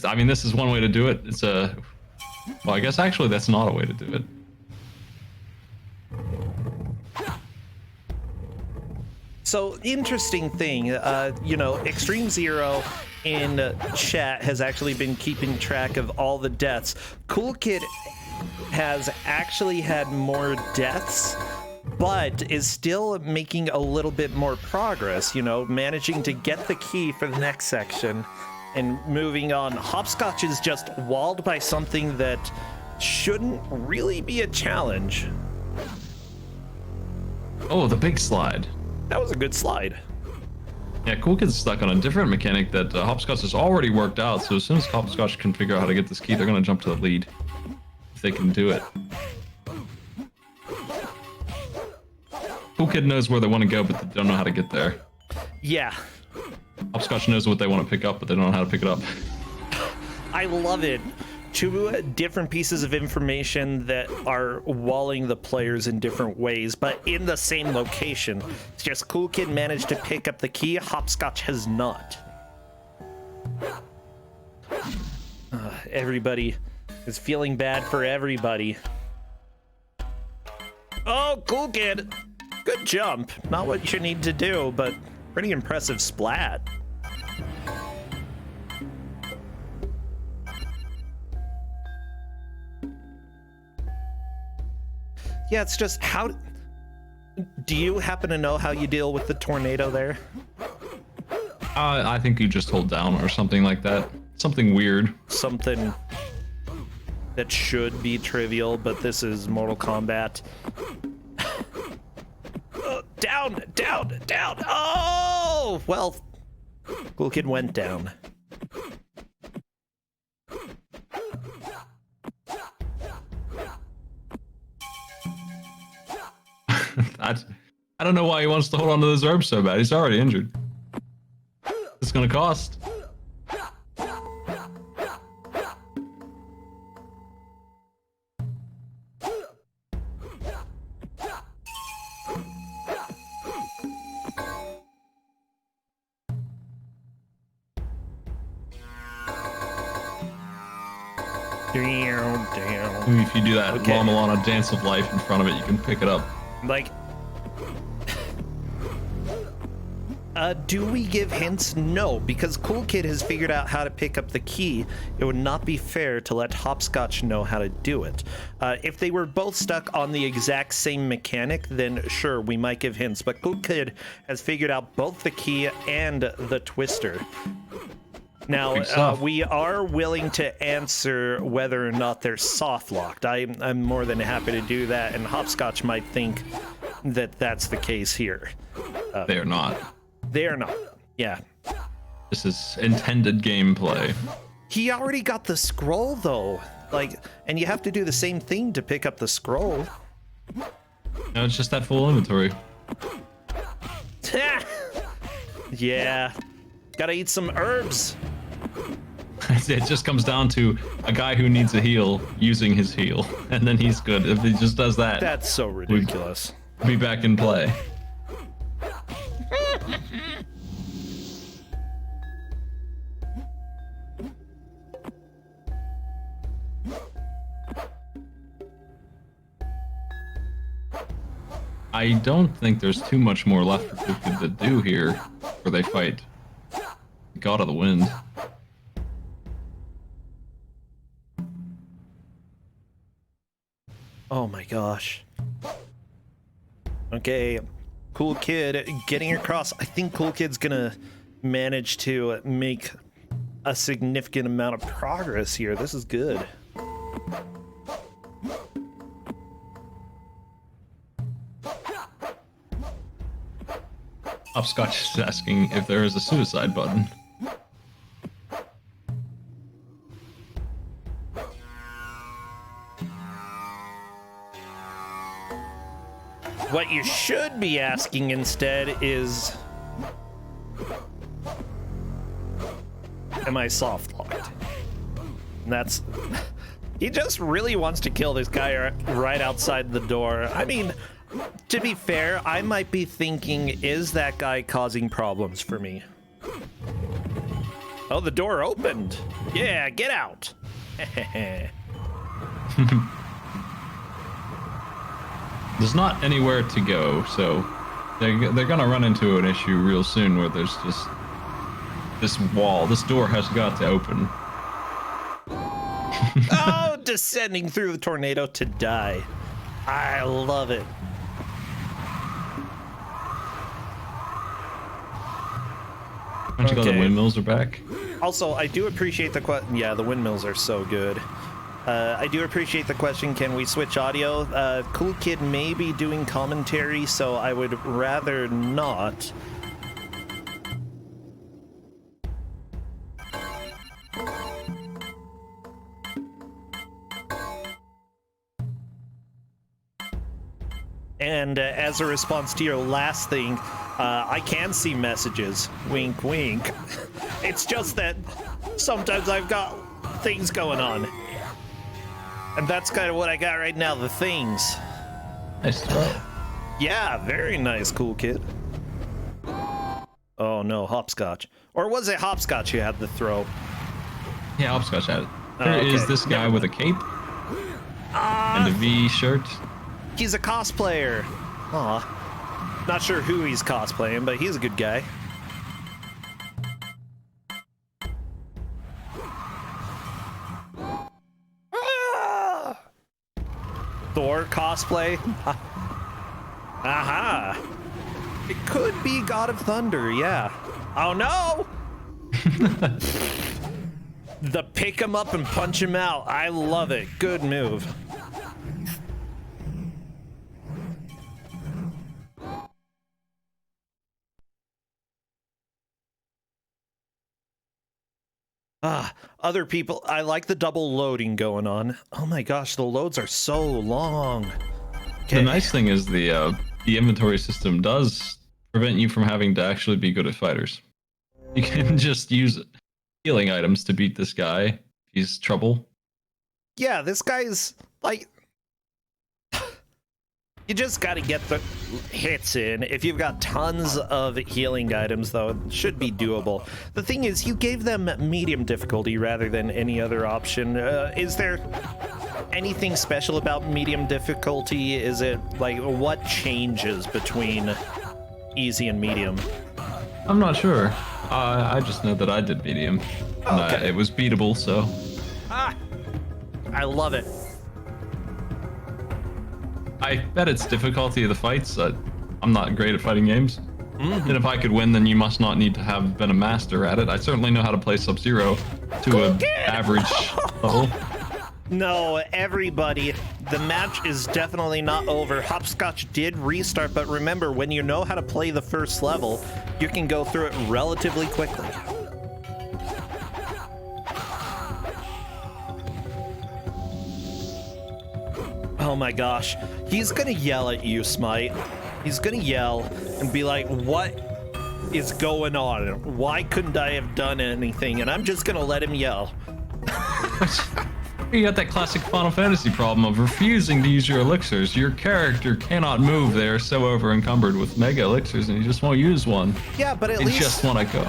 I mean, this is one way to do it. It's a... Well, I guess actually that's not a way to do it. So, interesting thing, Extreme Zero in chat has actually been keeping track of all the deaths. Cool Kid has actually had more deaths, but is still making a little bit more progress, managing to get the key for the next section and moving on. Hopscotch is just walled by something that shouldn't really be a challenge. Oh, the big slide. That was a good slide. Yeah, Cool Kid's stuck on a different mechanic that Hopscotch has already worked out, so as soon as Hopscotch can figure out how to get this key, they're going to jump to the lead. If they can do it. Cool Kid knows where they want to go, but they don't know how to get there. Yeah. Hopscotch knows what they want to pick up, but they don't know how to pick it up. I love it. 2 different pieces of information that are walling the players in different ways, but in the same location. It's just Cool Kid managed to pick up the key, Hopscotch has not. Everybody is feeling bad for everybody. Oh, Cool Kid! Good jump. Not what you need to do, but pretty impressive splat. Yeah, it's just how... Do you happen to know how you deal with the tornado there? I think you just hold down or something like that. Something weird. Something that should be trivial, but this is Mortal Kombat. Down, down, down! Oh! Well, Cool Kid went down. I don't know why he wants to hold on to those herbs so bad. He's already injured. It's gonna cost. Damn. Maybe if you do that Okay. while I'm on a Dance of Life in front of it, you can pick it up. Like, do we give hints? No, because Cool Kid has figured out how to pick up the key. It would not be fair to let Hopscotch know how to do it. If they were both stuck on the exact same mechanic, then sure, we might give hints. But Cool Kid has figured out both the key and the twister. Now, we are willing to answer whether or not they're soft locked. I'm more than happy to do that, and Hopscotch might think that that's the case here. They are not. They are not. Yeah. This is intended gameplay. He already got the scroll, though. Like, and you have to do the same thing to pick up the scroll. No, it's just that full inventory. Yeah. Gotta eat some herbs. It just comes down to a guy who needs a heal using his heal, and then he's good. If he just does that, That's so ridiculous. we'll be back in play. I don't think there's too much more left for Ku5ogrande to do here, where they fight the God of the Wind. Oh my gosh. Okay, Cool Kid getting across. I think Cool Kid's gonna manage to make a significant amount of progress here. This is good. Hopscotch is asking if there is a suicide button. What you should be asking instead is, am I soft locked? And that's, he just really wants to kill this guy right outside the door. I mean, to be fair, I might be thinking, is that guy causing problems for me? Oh, the door opened. Yeah, get out. There's not anywhere to go, so they're gonna run into an issue real soon where there's just this wall. This door has got to open. Oh, descending through the tornado to die. I love it. Aren't you glad the Okay. windmills are back? Also, I do appreciate the question. Yeah, the windmills are so good. I do appreciate the question, can we switch audio? Cool Kid may be doing commentary, so I would rather not. And as a response to your last thing, I can see messages. Wink, wink. It's just that sometimes I've got things going on. And that's kind of what I got right now, the things. Nice throw. Yeah, very nice, Cool Kid. Oh no, Hopscotch. Or was it Hopscotch who had the throw? Yeah, Hopscotch had it. Oh, There is okay. this guy Never with a cape and a V shirt. He's a cosplayer. Aw. Not sure who he's cosplaying, but he's a good guy. Ah! Thor cosplay? Aha! It could be God of Thunder, yeah. Oh no! The pick him up and punch him out. I love it. Good move. Other people, I like the double loading going on. Oh my gosh, the loads are so long. The nice thing is the inventory system does prevent you from having to actually be good at fighters. You can just use healing items to beat this guy if he's trouble. Yeah, this guy's like You just got to get the hits in. If you've got tons of healing items, though, it should be doable. The thing is, you gave them medium difficulty rather than any other option. Is there anything special about medium difficulty? Is it, like, what changes between easy and medium? I'm not sure. I just know that I did medium. And, Okay. it was beatable, so... Ah! I love it. I bet it's difficulty of the fights. I'm not great at fighting games. And if I could win, then you must not need to have been a master at it. I certainly know how to play Sub-Zero to an average level. No, everybody, the match is definitely not over. Hopscotch did restart, but remember, when you know how to play the first level, you can go through it relatively quickly. Oh my gosh. He's gonna yell at you, Smite. He's gonna yell and be like, what is going on? Why couldn't I have done anything? And I'm just gonna let him yell. You got that classic Final Fantasy problem of refusing to use your elixirs. Your character cannot move. They are so over encumbered with mega elixirs, and you just won't use one. Yeah, but at They least... just want to go.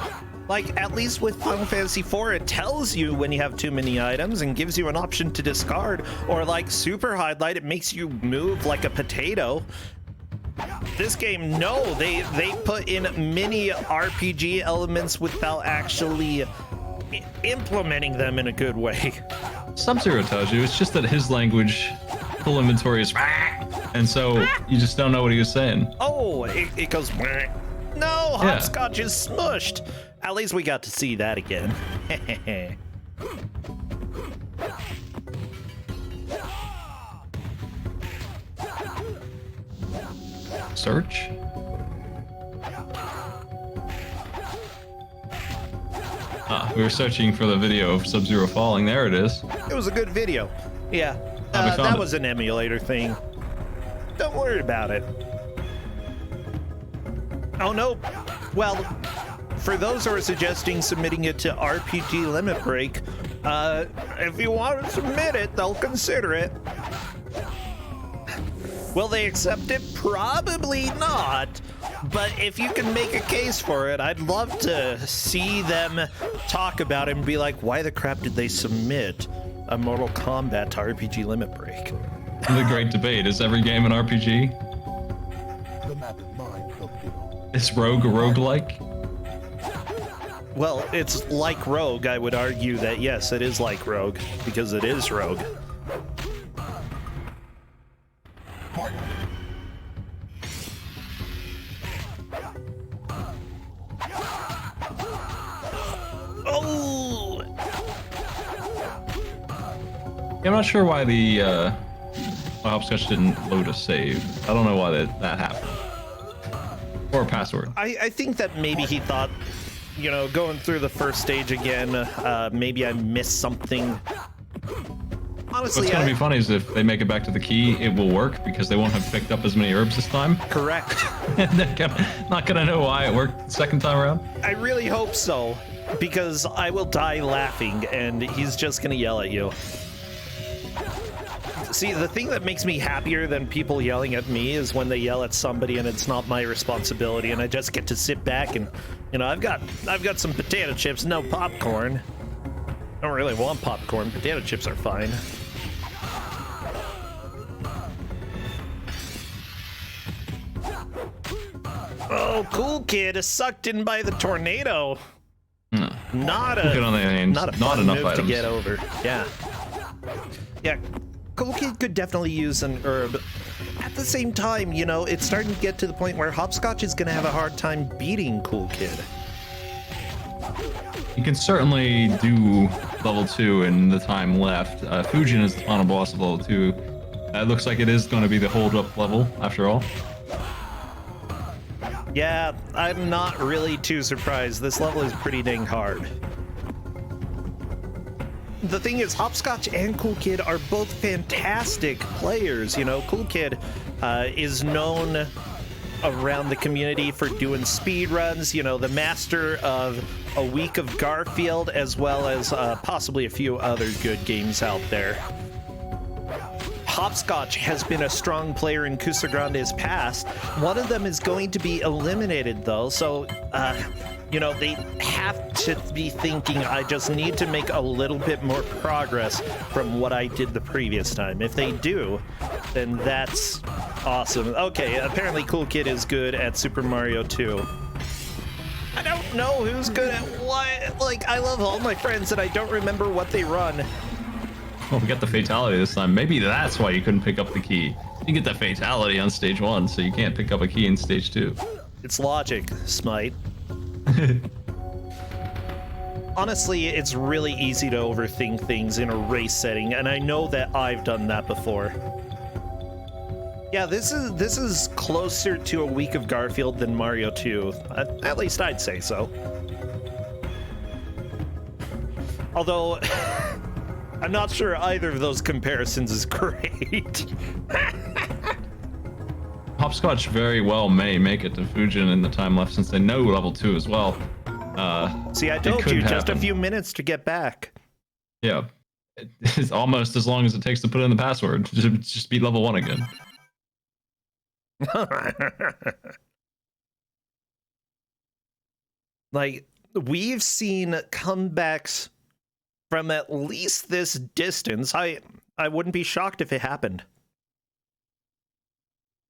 Like, at least with Final Fantasy IV, it tells you when you have too many items and gives you an option to discard. Or like Super Highlight, it makes you move like a potato. This game, no, they put in many RPG elements without actually implementing them in a good way. Sub-Zero tells you, it's just that his language, full inventory is and so you just don't know what he was saying. Oh, it goes... No, Hopscotch is smushed. At least we got to see that again. Search? We were searching for the video of Sub-Zero falling. There it is. It was a good video. Yeah, we that found it. was an emulator thing. Don't worry about it. Oh no. Well, for those who are suggesting submitting it to RPG Limit Break, if you want to submit it, they'll consider it. Will they accept it? Probably not. But if you can make a case for it, I'd love to see them talk about it and be like, why the crap did they submit a Mortal Kombat to RPG Limit Break? The great debate, is every game an RPG? The map is mine, Filipino. Is Rogue a roguelike? Well, it's like Rogue. I would argue that yes, it is like Rogue, because it is Rogue. Oh! I'm not sure why the Hopscotch didn't load a save. I don't know why that happened. Or a password. I think that maybe he thought, you know, going through the first stage again, maybe I missed something. Honestly, What's going to be funny is if they make it back to the key, it will work because they won't have picked up as many herbs this time. Correct. And they're not going to know why it worked the second time around. I really hope so, because I will die laughing, and he's just gonna yell at you. See, the thing that makes me happier than people yelling at me is when they yell at somebody and it's not my responsibility, and I just get to sit back and, you know, I've got some potato chips, no popcorn. I don't really want popcorn. Potato chips are fine. Oh, Cool Kid is sucked in by the tornado. Not a Good on the hands. not a Not fun enough move items. to get over. Yeah. Yeah. Cool Kid could definitely use an herb. At the same time, you know, it's starting to get to the point where Hopscotch is going to have a hard time beating Cool Kid. You can certainly do level 2 in the time left. Fujin is the final boss of level 2. It looks like it is going to be the hold-up level, after all. Yeah, I'm not really too surprised. This level is pretty dang hard. The thing is, Hopscotch and Cool Kid are both fantastic players. You know, Cool Kid is known around the community for doing speed runs, you know, the master of A Week of Garfield, as well as possibly a few other good games out there. Hopscotch has been a strong player in Ku5ogrande's past. One of them is going to be eliminated, though, so, you know, they have to be thinking, I just need to make a little bit more progress from what I did the previous time. If they do, then that's awesome. Okay, apparently Cool Kid is good at Super Mario 2. I don't know who's good at what. Like, I love all my friends and I don't remember what they run. Well, we got the fatality this time. Maybe that's why you couldn't pick up the key. You get the fatality on stage 1, so you can't pick up a key in stage 2. It's logic, Smite. Honestly, it's really easy to overthink things in a race setting, and I know that I've done that before. Yeah, this is closer to a week of Garfield than Mario 2. At least I'd say so. Although, I'm not sure either of those comparisons is great. Hopscotch very well may make it to Fujin in the time left, since they know level 2 as well. See, I told you, just a few minutes to get back. Yeah, it's almost as long as it takes to put in the password. Just beat level 1 again. Like, we've seen comebacks from at least this distance. I wouldn't be shocked if it happened.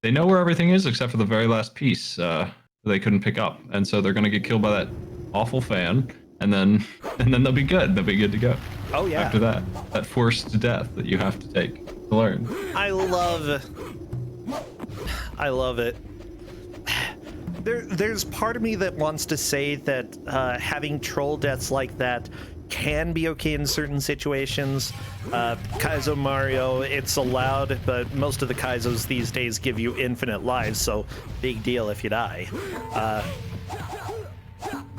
They know where everything is except for the very last piece they couldn't pick up, and so they're gonna get killed by that awful fan, and then they'll be good. They'll be good to go. Oh yeah. After that forced death that you have to take to learn. I love it. There's part of me that wants to say that having troll deaths like that can be okay in certain situations. Kaizo Mario, it's allowed, but most of the Kaizos these days give you infinite lives, so big deal if you die.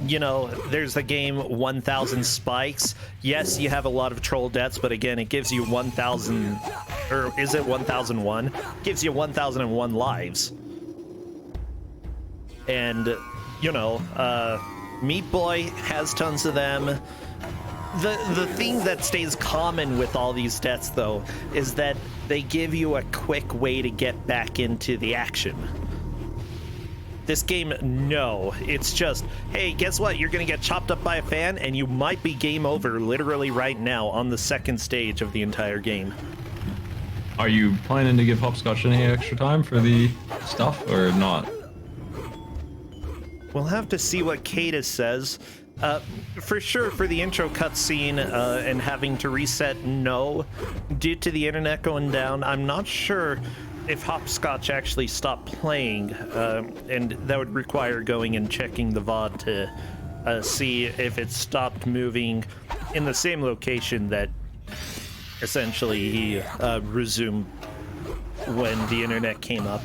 You know, there's the game 1000 Spikes. Yes, you have a lot of troll deaths, but again, it gives you 1000, or is it 1001? It gives you 1001 lives. And, you know, Meat Boy has tons of them. The thing that stays common with all these deaths, though, is that they give you a quick way to get back into the action. This game, no. It's just, hey, guess what? You're gonna get chopped up by a fan, and you might be game over literally right now on the second stage of the entire game. Are you planning to give Hopscotch any extra time for the stuff, or not? We'll have to see what Kata says. For sure, for the intro cutscene and having to reset, no. Due to the internet going down, I'm not sure if Hopscotch actually stopped playing, and that would require going and checking the VOD to see if it stopped moving in the same location that essentially he resumed when the internet came up.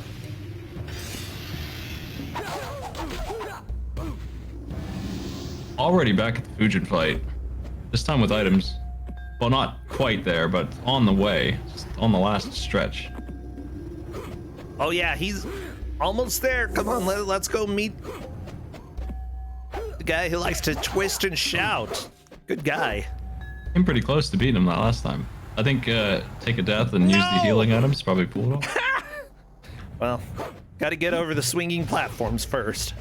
Already back at the Fujin fight. This time with items. Well, not quite there, but on the way. Just on the last stretch. Oh yeah, he's almost there. Come on, let's go meet the guy who likes to twist and shout. Good guy. Came pretty close to beating him that last time. I think take a death and use the healing items probably pull it off. Well, gotta get over the swinging platforms first.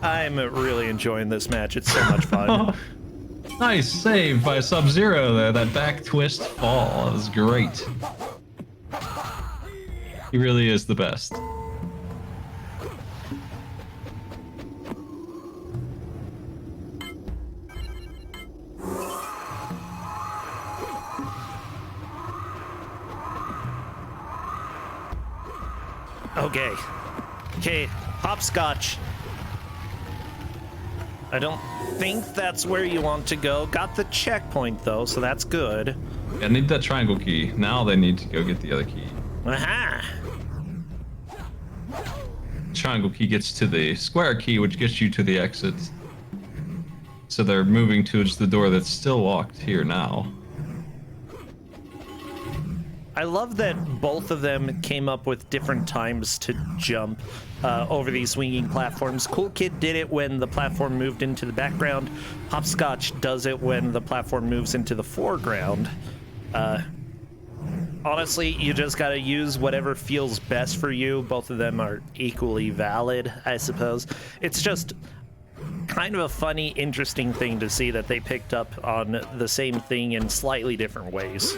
I'm really enjoying this match. It's so much fun. Nice save by Sub-Zero there. That back twist fall. That was great. He really is the best. Okay, Hopscotch. I don't think that's where you want to go. Got the checkpoint though, so that's good. I need that triangle key. Now they need to go get the other key. Aha! Triangle key gets to the square key, which gets you to the exit. So they're moving towards the door that's still locked here now. I love that both of them came up with different times to jump over these swinging platforms. Cool Kid did it when the platform moved into the background. Hopscotch does it when the platform moves into the foreground. Honestly, you just gotta use whatever feels best for you. Both of them are equally valid, I suppose. It's just kind of a funny, interesting thing to see that they picked up on the same thing in slightly different ways.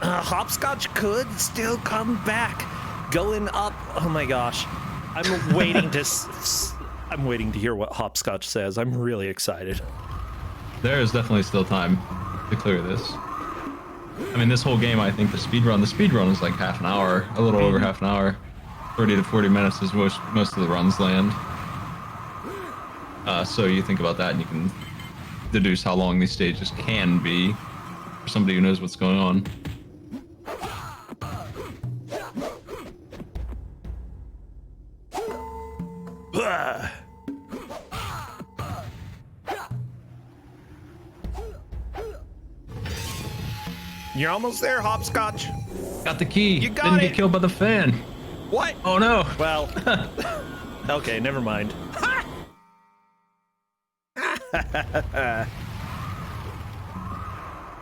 Hopscotch could still come back, going up. Oh my gosh, I'm waiting to. I'm waiting to hear what Hopscotch says. I'm really excited. There is definitely still time to clear this. I mean, this whole game, I think the speed run is like half an hour, a little over half an hour. 30 to 40 minutes is most of the runs land. So you think about that and you can deduce how long these stages can be for somebody who knows what's going on. You're almost there, Hopscotch. Got the key. You got Didn't it. get killed by the fan. What? Oh no. Well, okay, never mind.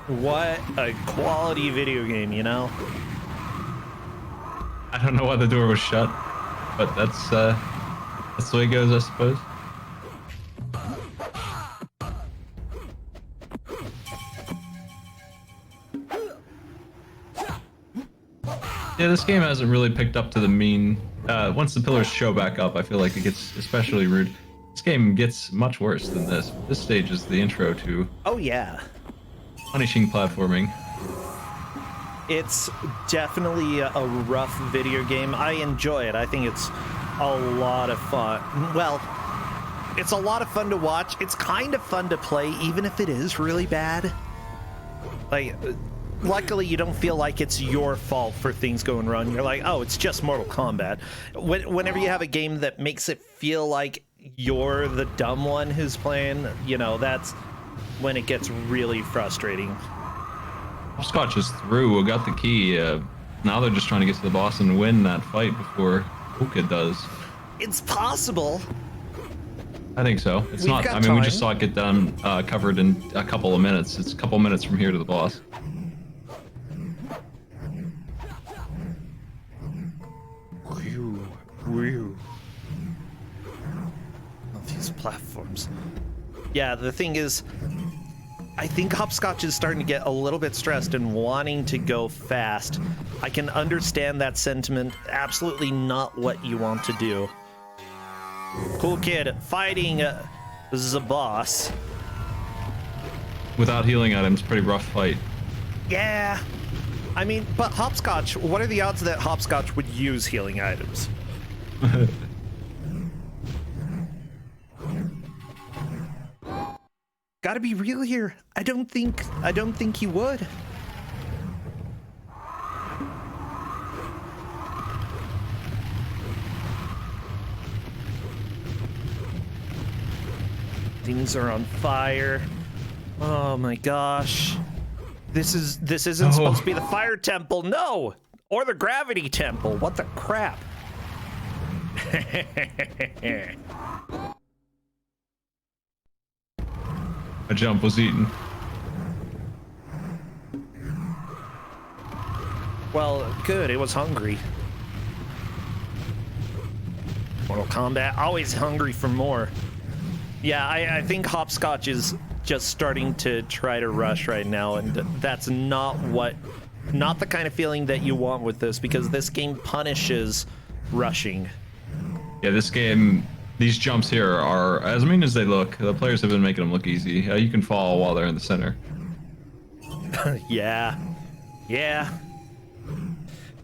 What a quality video game, you know? I don't know why the door was shut, but that's the way it goes, I suppose. Yeah, this game hasn't really picked up to the mean. Once the pillars show back up, I feel like it gets especially rude. This game gets much worse than this. This stage is the intro to Oh yeah. punishing platforming. It's definitely a rough video game. I enjoy it. I think it's a lot of fun. Well, it's a lot of fun to watch. It's kind of fun to play, even if it is really bad. Like, luckily, you don't feel like it's your fault for things going wrong. You're like, oh, it's just Mortal Kombat. Whenever you have a game that makes it feel like you're the dumb one who's playing, you know, that's when it gets really frustrating. Scotch is through. Got the key. Now they're just trying to get to the boss and win that fight before Cool Kid does. It's possible. I think so. It's We've not. got I mean, we time. just saw it get done, covered in a couple of minutes. It's a couple minutes from here to the boss. These platforms. Yeah, the thing is, I think Hopscotch is starting to get a little bit stressed and wanting to go fast. I can understand that sentiment. Absolutely not what you want to do. Cool Kid fighting the boss. Without healing items, pretty rough fight. Yeah. I mean, but Hopscotch, what are the odds that Hopscotch would use healing items? Gotta be real here. I don't think he would. Things are on fire. Oh my gosh. This isn't supposed to be the fire temple. No! Or the gravity temple. What the crap? A jump was eaten. Well, good. It was hungry. Mortal Kombat, always hungry for more. Yeah, I think Hopscotch is just starting to try to rush right now, and that's not the kind of feeling that you want with this, because this game punishes rushing. Yeah, this game, these jumps here are as mean as they look. The players have been making them look easy. You can fall while they're in the center. Yeah.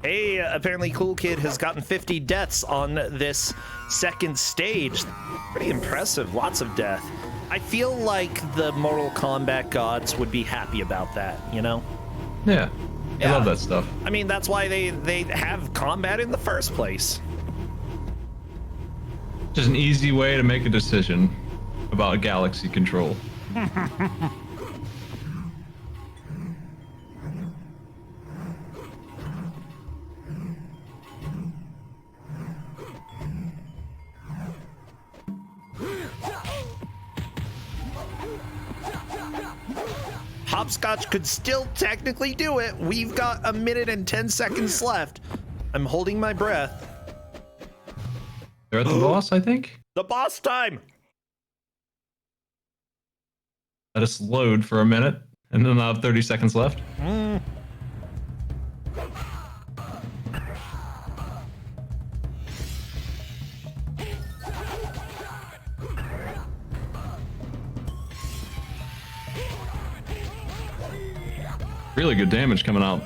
Hey, apparently Cool Kid has gotten 50 deaths on this second stage. Pretty impressive. Lots of death. I feel like the Mortal Kombat gods would be happy about that, you know? Yeah. I Yeah. love that stuff. I mean, that's why they have combat in the first place. Just an easy way to make a decision about galaxy control. Hopscotch could still technically do it. We've got a minute and 10 seconds left. I'm holding my breath. They're at the boss, I think. The boss time. Let us load for a minute, and then I'll have 30 seconds left. Really good damage coming out.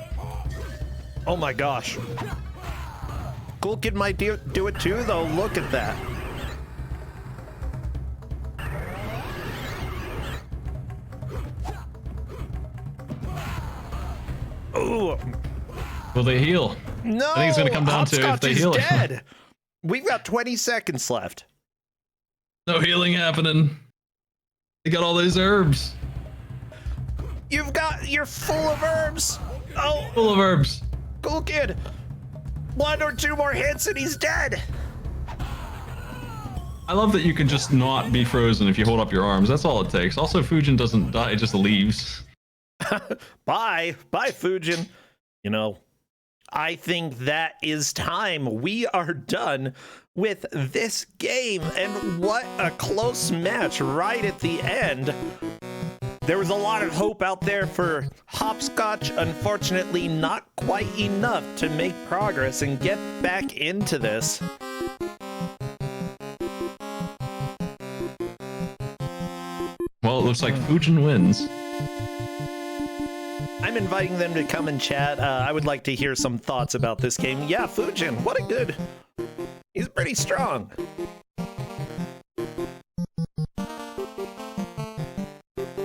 Oh my gosh. Cool Kid might do it too, though. Look at that. Ooh. Will they heal? No, I think it's going to come down to if Hopscotch they is heal. dead. We've got 20 seconds left. No healing happening. They got all those herbs. You're full of herbs. Oh, Full of herbs. Cool Kid. 1 or 2 more hits and he's dead. I love that you can just not be frozen if you hold up your arms. That's all it takes. Also, Fujin doesn't die, it just leaves. Bye, Fujin. You know, I think that is time. We are done with this game, and what a close match right at the end. There was a lot of hope out there for Hopscotch. Unfortunately, not quite enough to make progress and get back into this. Well, it looks like Fujin wins. I'm inviting them to come and chat. I would like to hear some thoughts about this game. Yeah, Fujin, what a good... He's pretty strong.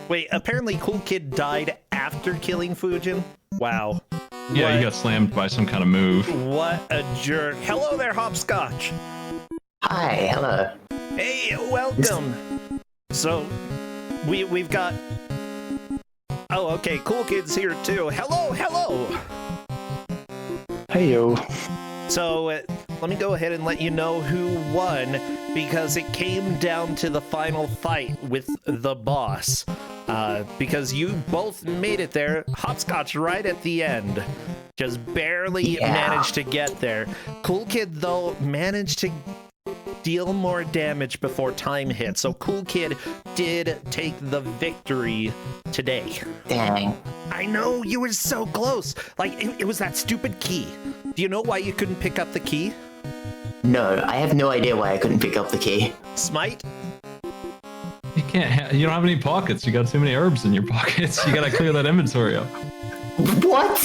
Wait, apparently Cool Kid died after killing Fujin? Wow. Yeah, he got slammed by some kind of move. What a jerk. Hello there, Hopscotch. Hi, hello. Hey, welcome. So, we've got... Oh, okay, Cool Kid's here too. Hello. Hey yo. So, let me go ahead and let you know who won, because it came down to the final fight with the boss. Because you both made it there. Hopscotch right at the end. Just barely managed to get there. Cool Kid, though, managed to deal more damage before time hit. So Cool Kid did take the victory today. Dang. I know, you were so close. Like, it was that stupid key. Do you know why you couldn't pick up the key? No, I have no idea why I couldn't pick up the key. Smite? You can't. You don't have any pockets. You got too many herbs in your pockets. You gotta clear that inventory up. What?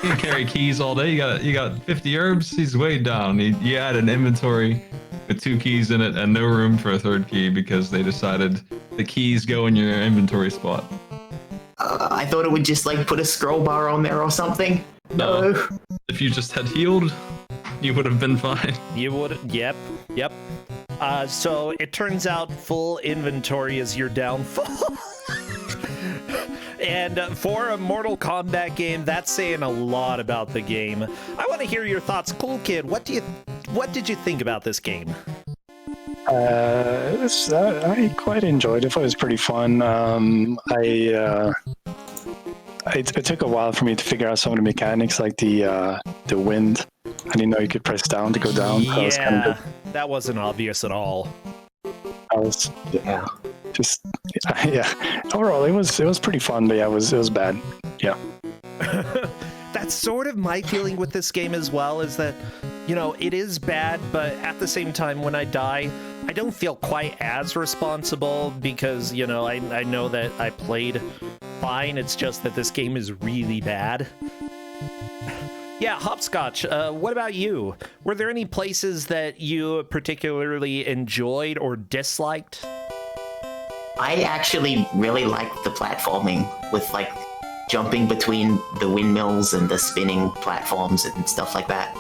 You can carry keys all day. You got 50 herbs. He's way down. You had an inventory with 2 keys in it and no room for a 3rd key because they decided the keys go in your inventory spot. I thought it would just like put a scroll bar on there or something. No. If you just had healed, you would have been fine. You would, yep. So it turns out full inventory is your downfall. And for a Mortal Kombat game, that's saying a lot about the game. I want to hear your thoughts. Cool Kid, what did you think about this game? I quite enjoyed it. It was pretty fun. It took a while for me to figure out some of the mechanics, like the wind. I didn't know you could press down to go down. Yeah, that wasn't obvious at all. Yeah. Overall, it was pretty fun, but yeah, it was bad. Yeah. That's sort of my feeling with this game as well, is that, you know, it is bad, but at the same time, when I die, I don't feel quite as responsible because, you know, I know that I played fine. It's just that this game is really bad. Yeah, Hopscotch, what about you? Were there any places that you particularly enjoyed or disliked? I actually really liked the platforming with like jumping between the windmills and the spinning platforms and stuff like that.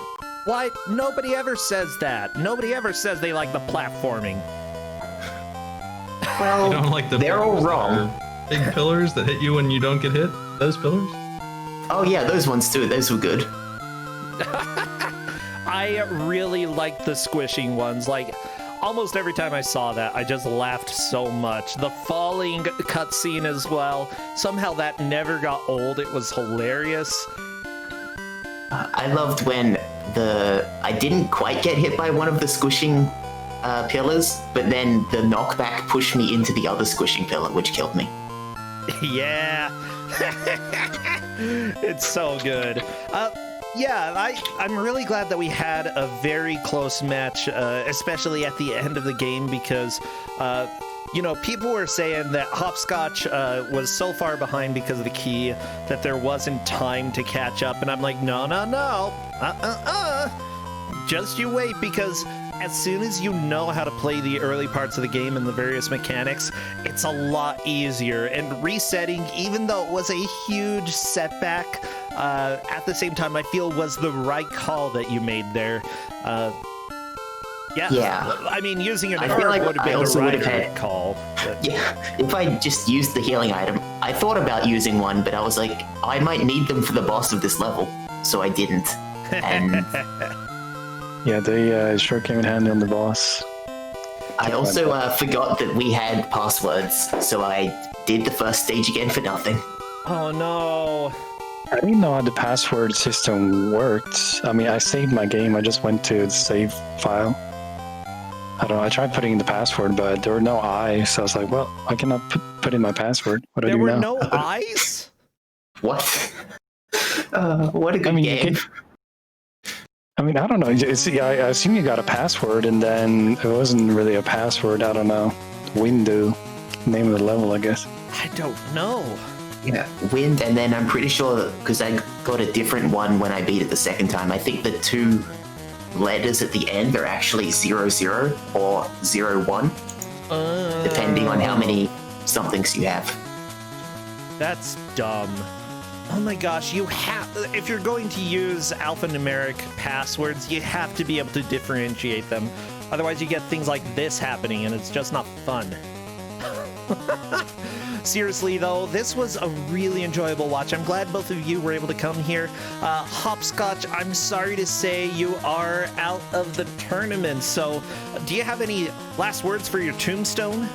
What? Nobody ever says that. Nobody ever says they like the platforming. Well, You don't like the they're all pillars that wrong. are Big pillars that hit you when you don't get hit? Those pillars? Oh yeah, those ones too. Those were good. I really like the squishing ones. Like, almost every time I saw that, I just laughed so much. The falling cutscene as well. Somehow that never got old. It was hilarious. I loved when I didn't quite get hit by one of the squishing pillars, but then the knockback pushed me into the other squishing pillar, which killed me. Yeah. It's so good. Yeah, I'm really glad that we had a very close match, especially at the end of the game, because, you know, people were saying that Hopscotch was so far behind because of the key that there wasn't time to catch up, and I'm like, no. Just you wait, because as soon as you know how to play the early parts of the game and the various mechanics, it's a lot easier. And resetting, even though it was a huge setback, at the same time, I feel was the right call that you made there. Yeah. I mean, using an herb like would have been the right call. But... Yeah, if I just used the healing item, I thought about using one, but I was like, I might need them for the boss of this level, so I didn't. And... Yeah, they sure came in handy on the boss. I also forgot that we had passwords, so I did the first stage again for nothing. Oh no. I didn't know how the password system worked. I mean, I saved my game, I just went to the save file. I don't know, I tried putting in the password, but there were no I's, so I was like, well, I cannot put in my password. What do I do now? There were no I's? What? What a good game. I mean, I don't know. I assume you got a password, and then it wasn't really a password. I don't know. Windu, name of the level, I guess. I don't know. Yeah, wind, and then I'm pretty sure, because I got a different one when I beat it the second time, I think the 2 letters at the end are actually 00 or 01, depending on how many somethings you have. That's dumb. Oh my gosh, if you're going to use alphanumeric passwords, you have to be able to differentiate them. Otherwise you get things like this happening and it's just not fun. Seriously though, this was a really enjoyable watch. I'm glad both of you were able to come here. Hopscotch, I'm sorry to say you are out of the tournament, so do you have any last words for your tombstone?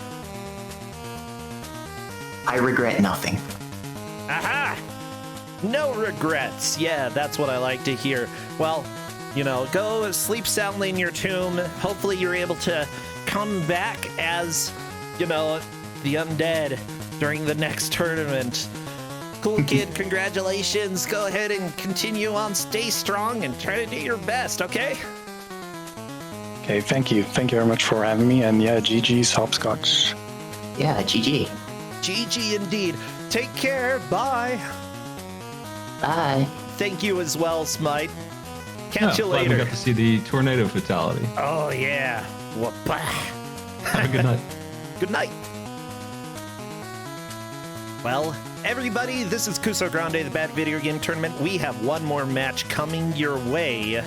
I regret nothing. Aha! No regrets. Yeah, that's what I like to hear. Well, you know, go sleep soundly in your tomb. Hopefully you're able to come back as, you know, the undead during the next tournament. Cool kid, congratulations. Go ahead and continue on. Stay strong and try to do your best, okay? Okay, thank you. Thank you very much for having me. And yeah, GG's Hopscotch. Yeah, GG. GG indeed. Take care. Bye. Bye. Thank you as well, Smite. Catch you later. We got to see the tornado fatality. Oh, yeah. Have a good night. Good night. Well, everybody, this is Ku5ogrande, the Bad Video Game Tournament. We have one more match coming your way.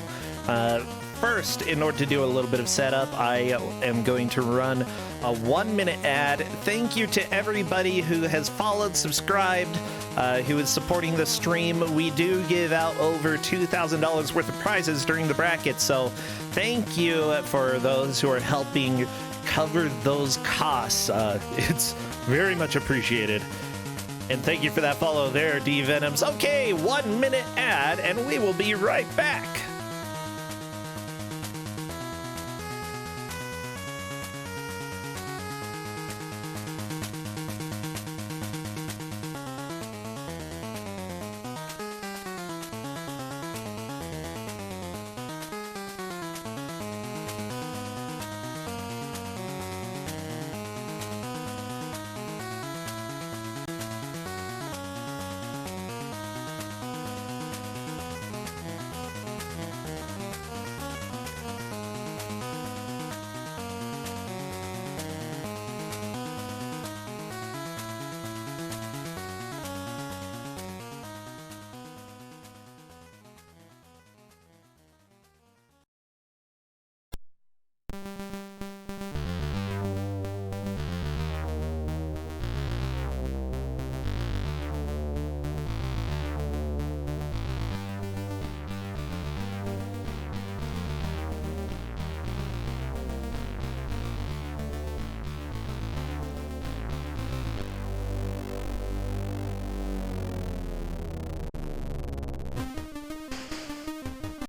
First, in order to do a little bit of setup, I am going to run a 1-minute ad. Thank you to everybody who has followed, subscribed, who is supporting the stream. We do give out over $2,000 worth of prizes during the bracket, so thank you for those who are helping cover those costs. It's very much appreciated. And thank you for that follow there, D-Venoms. Okay, 1-minute ad, and we will be right back.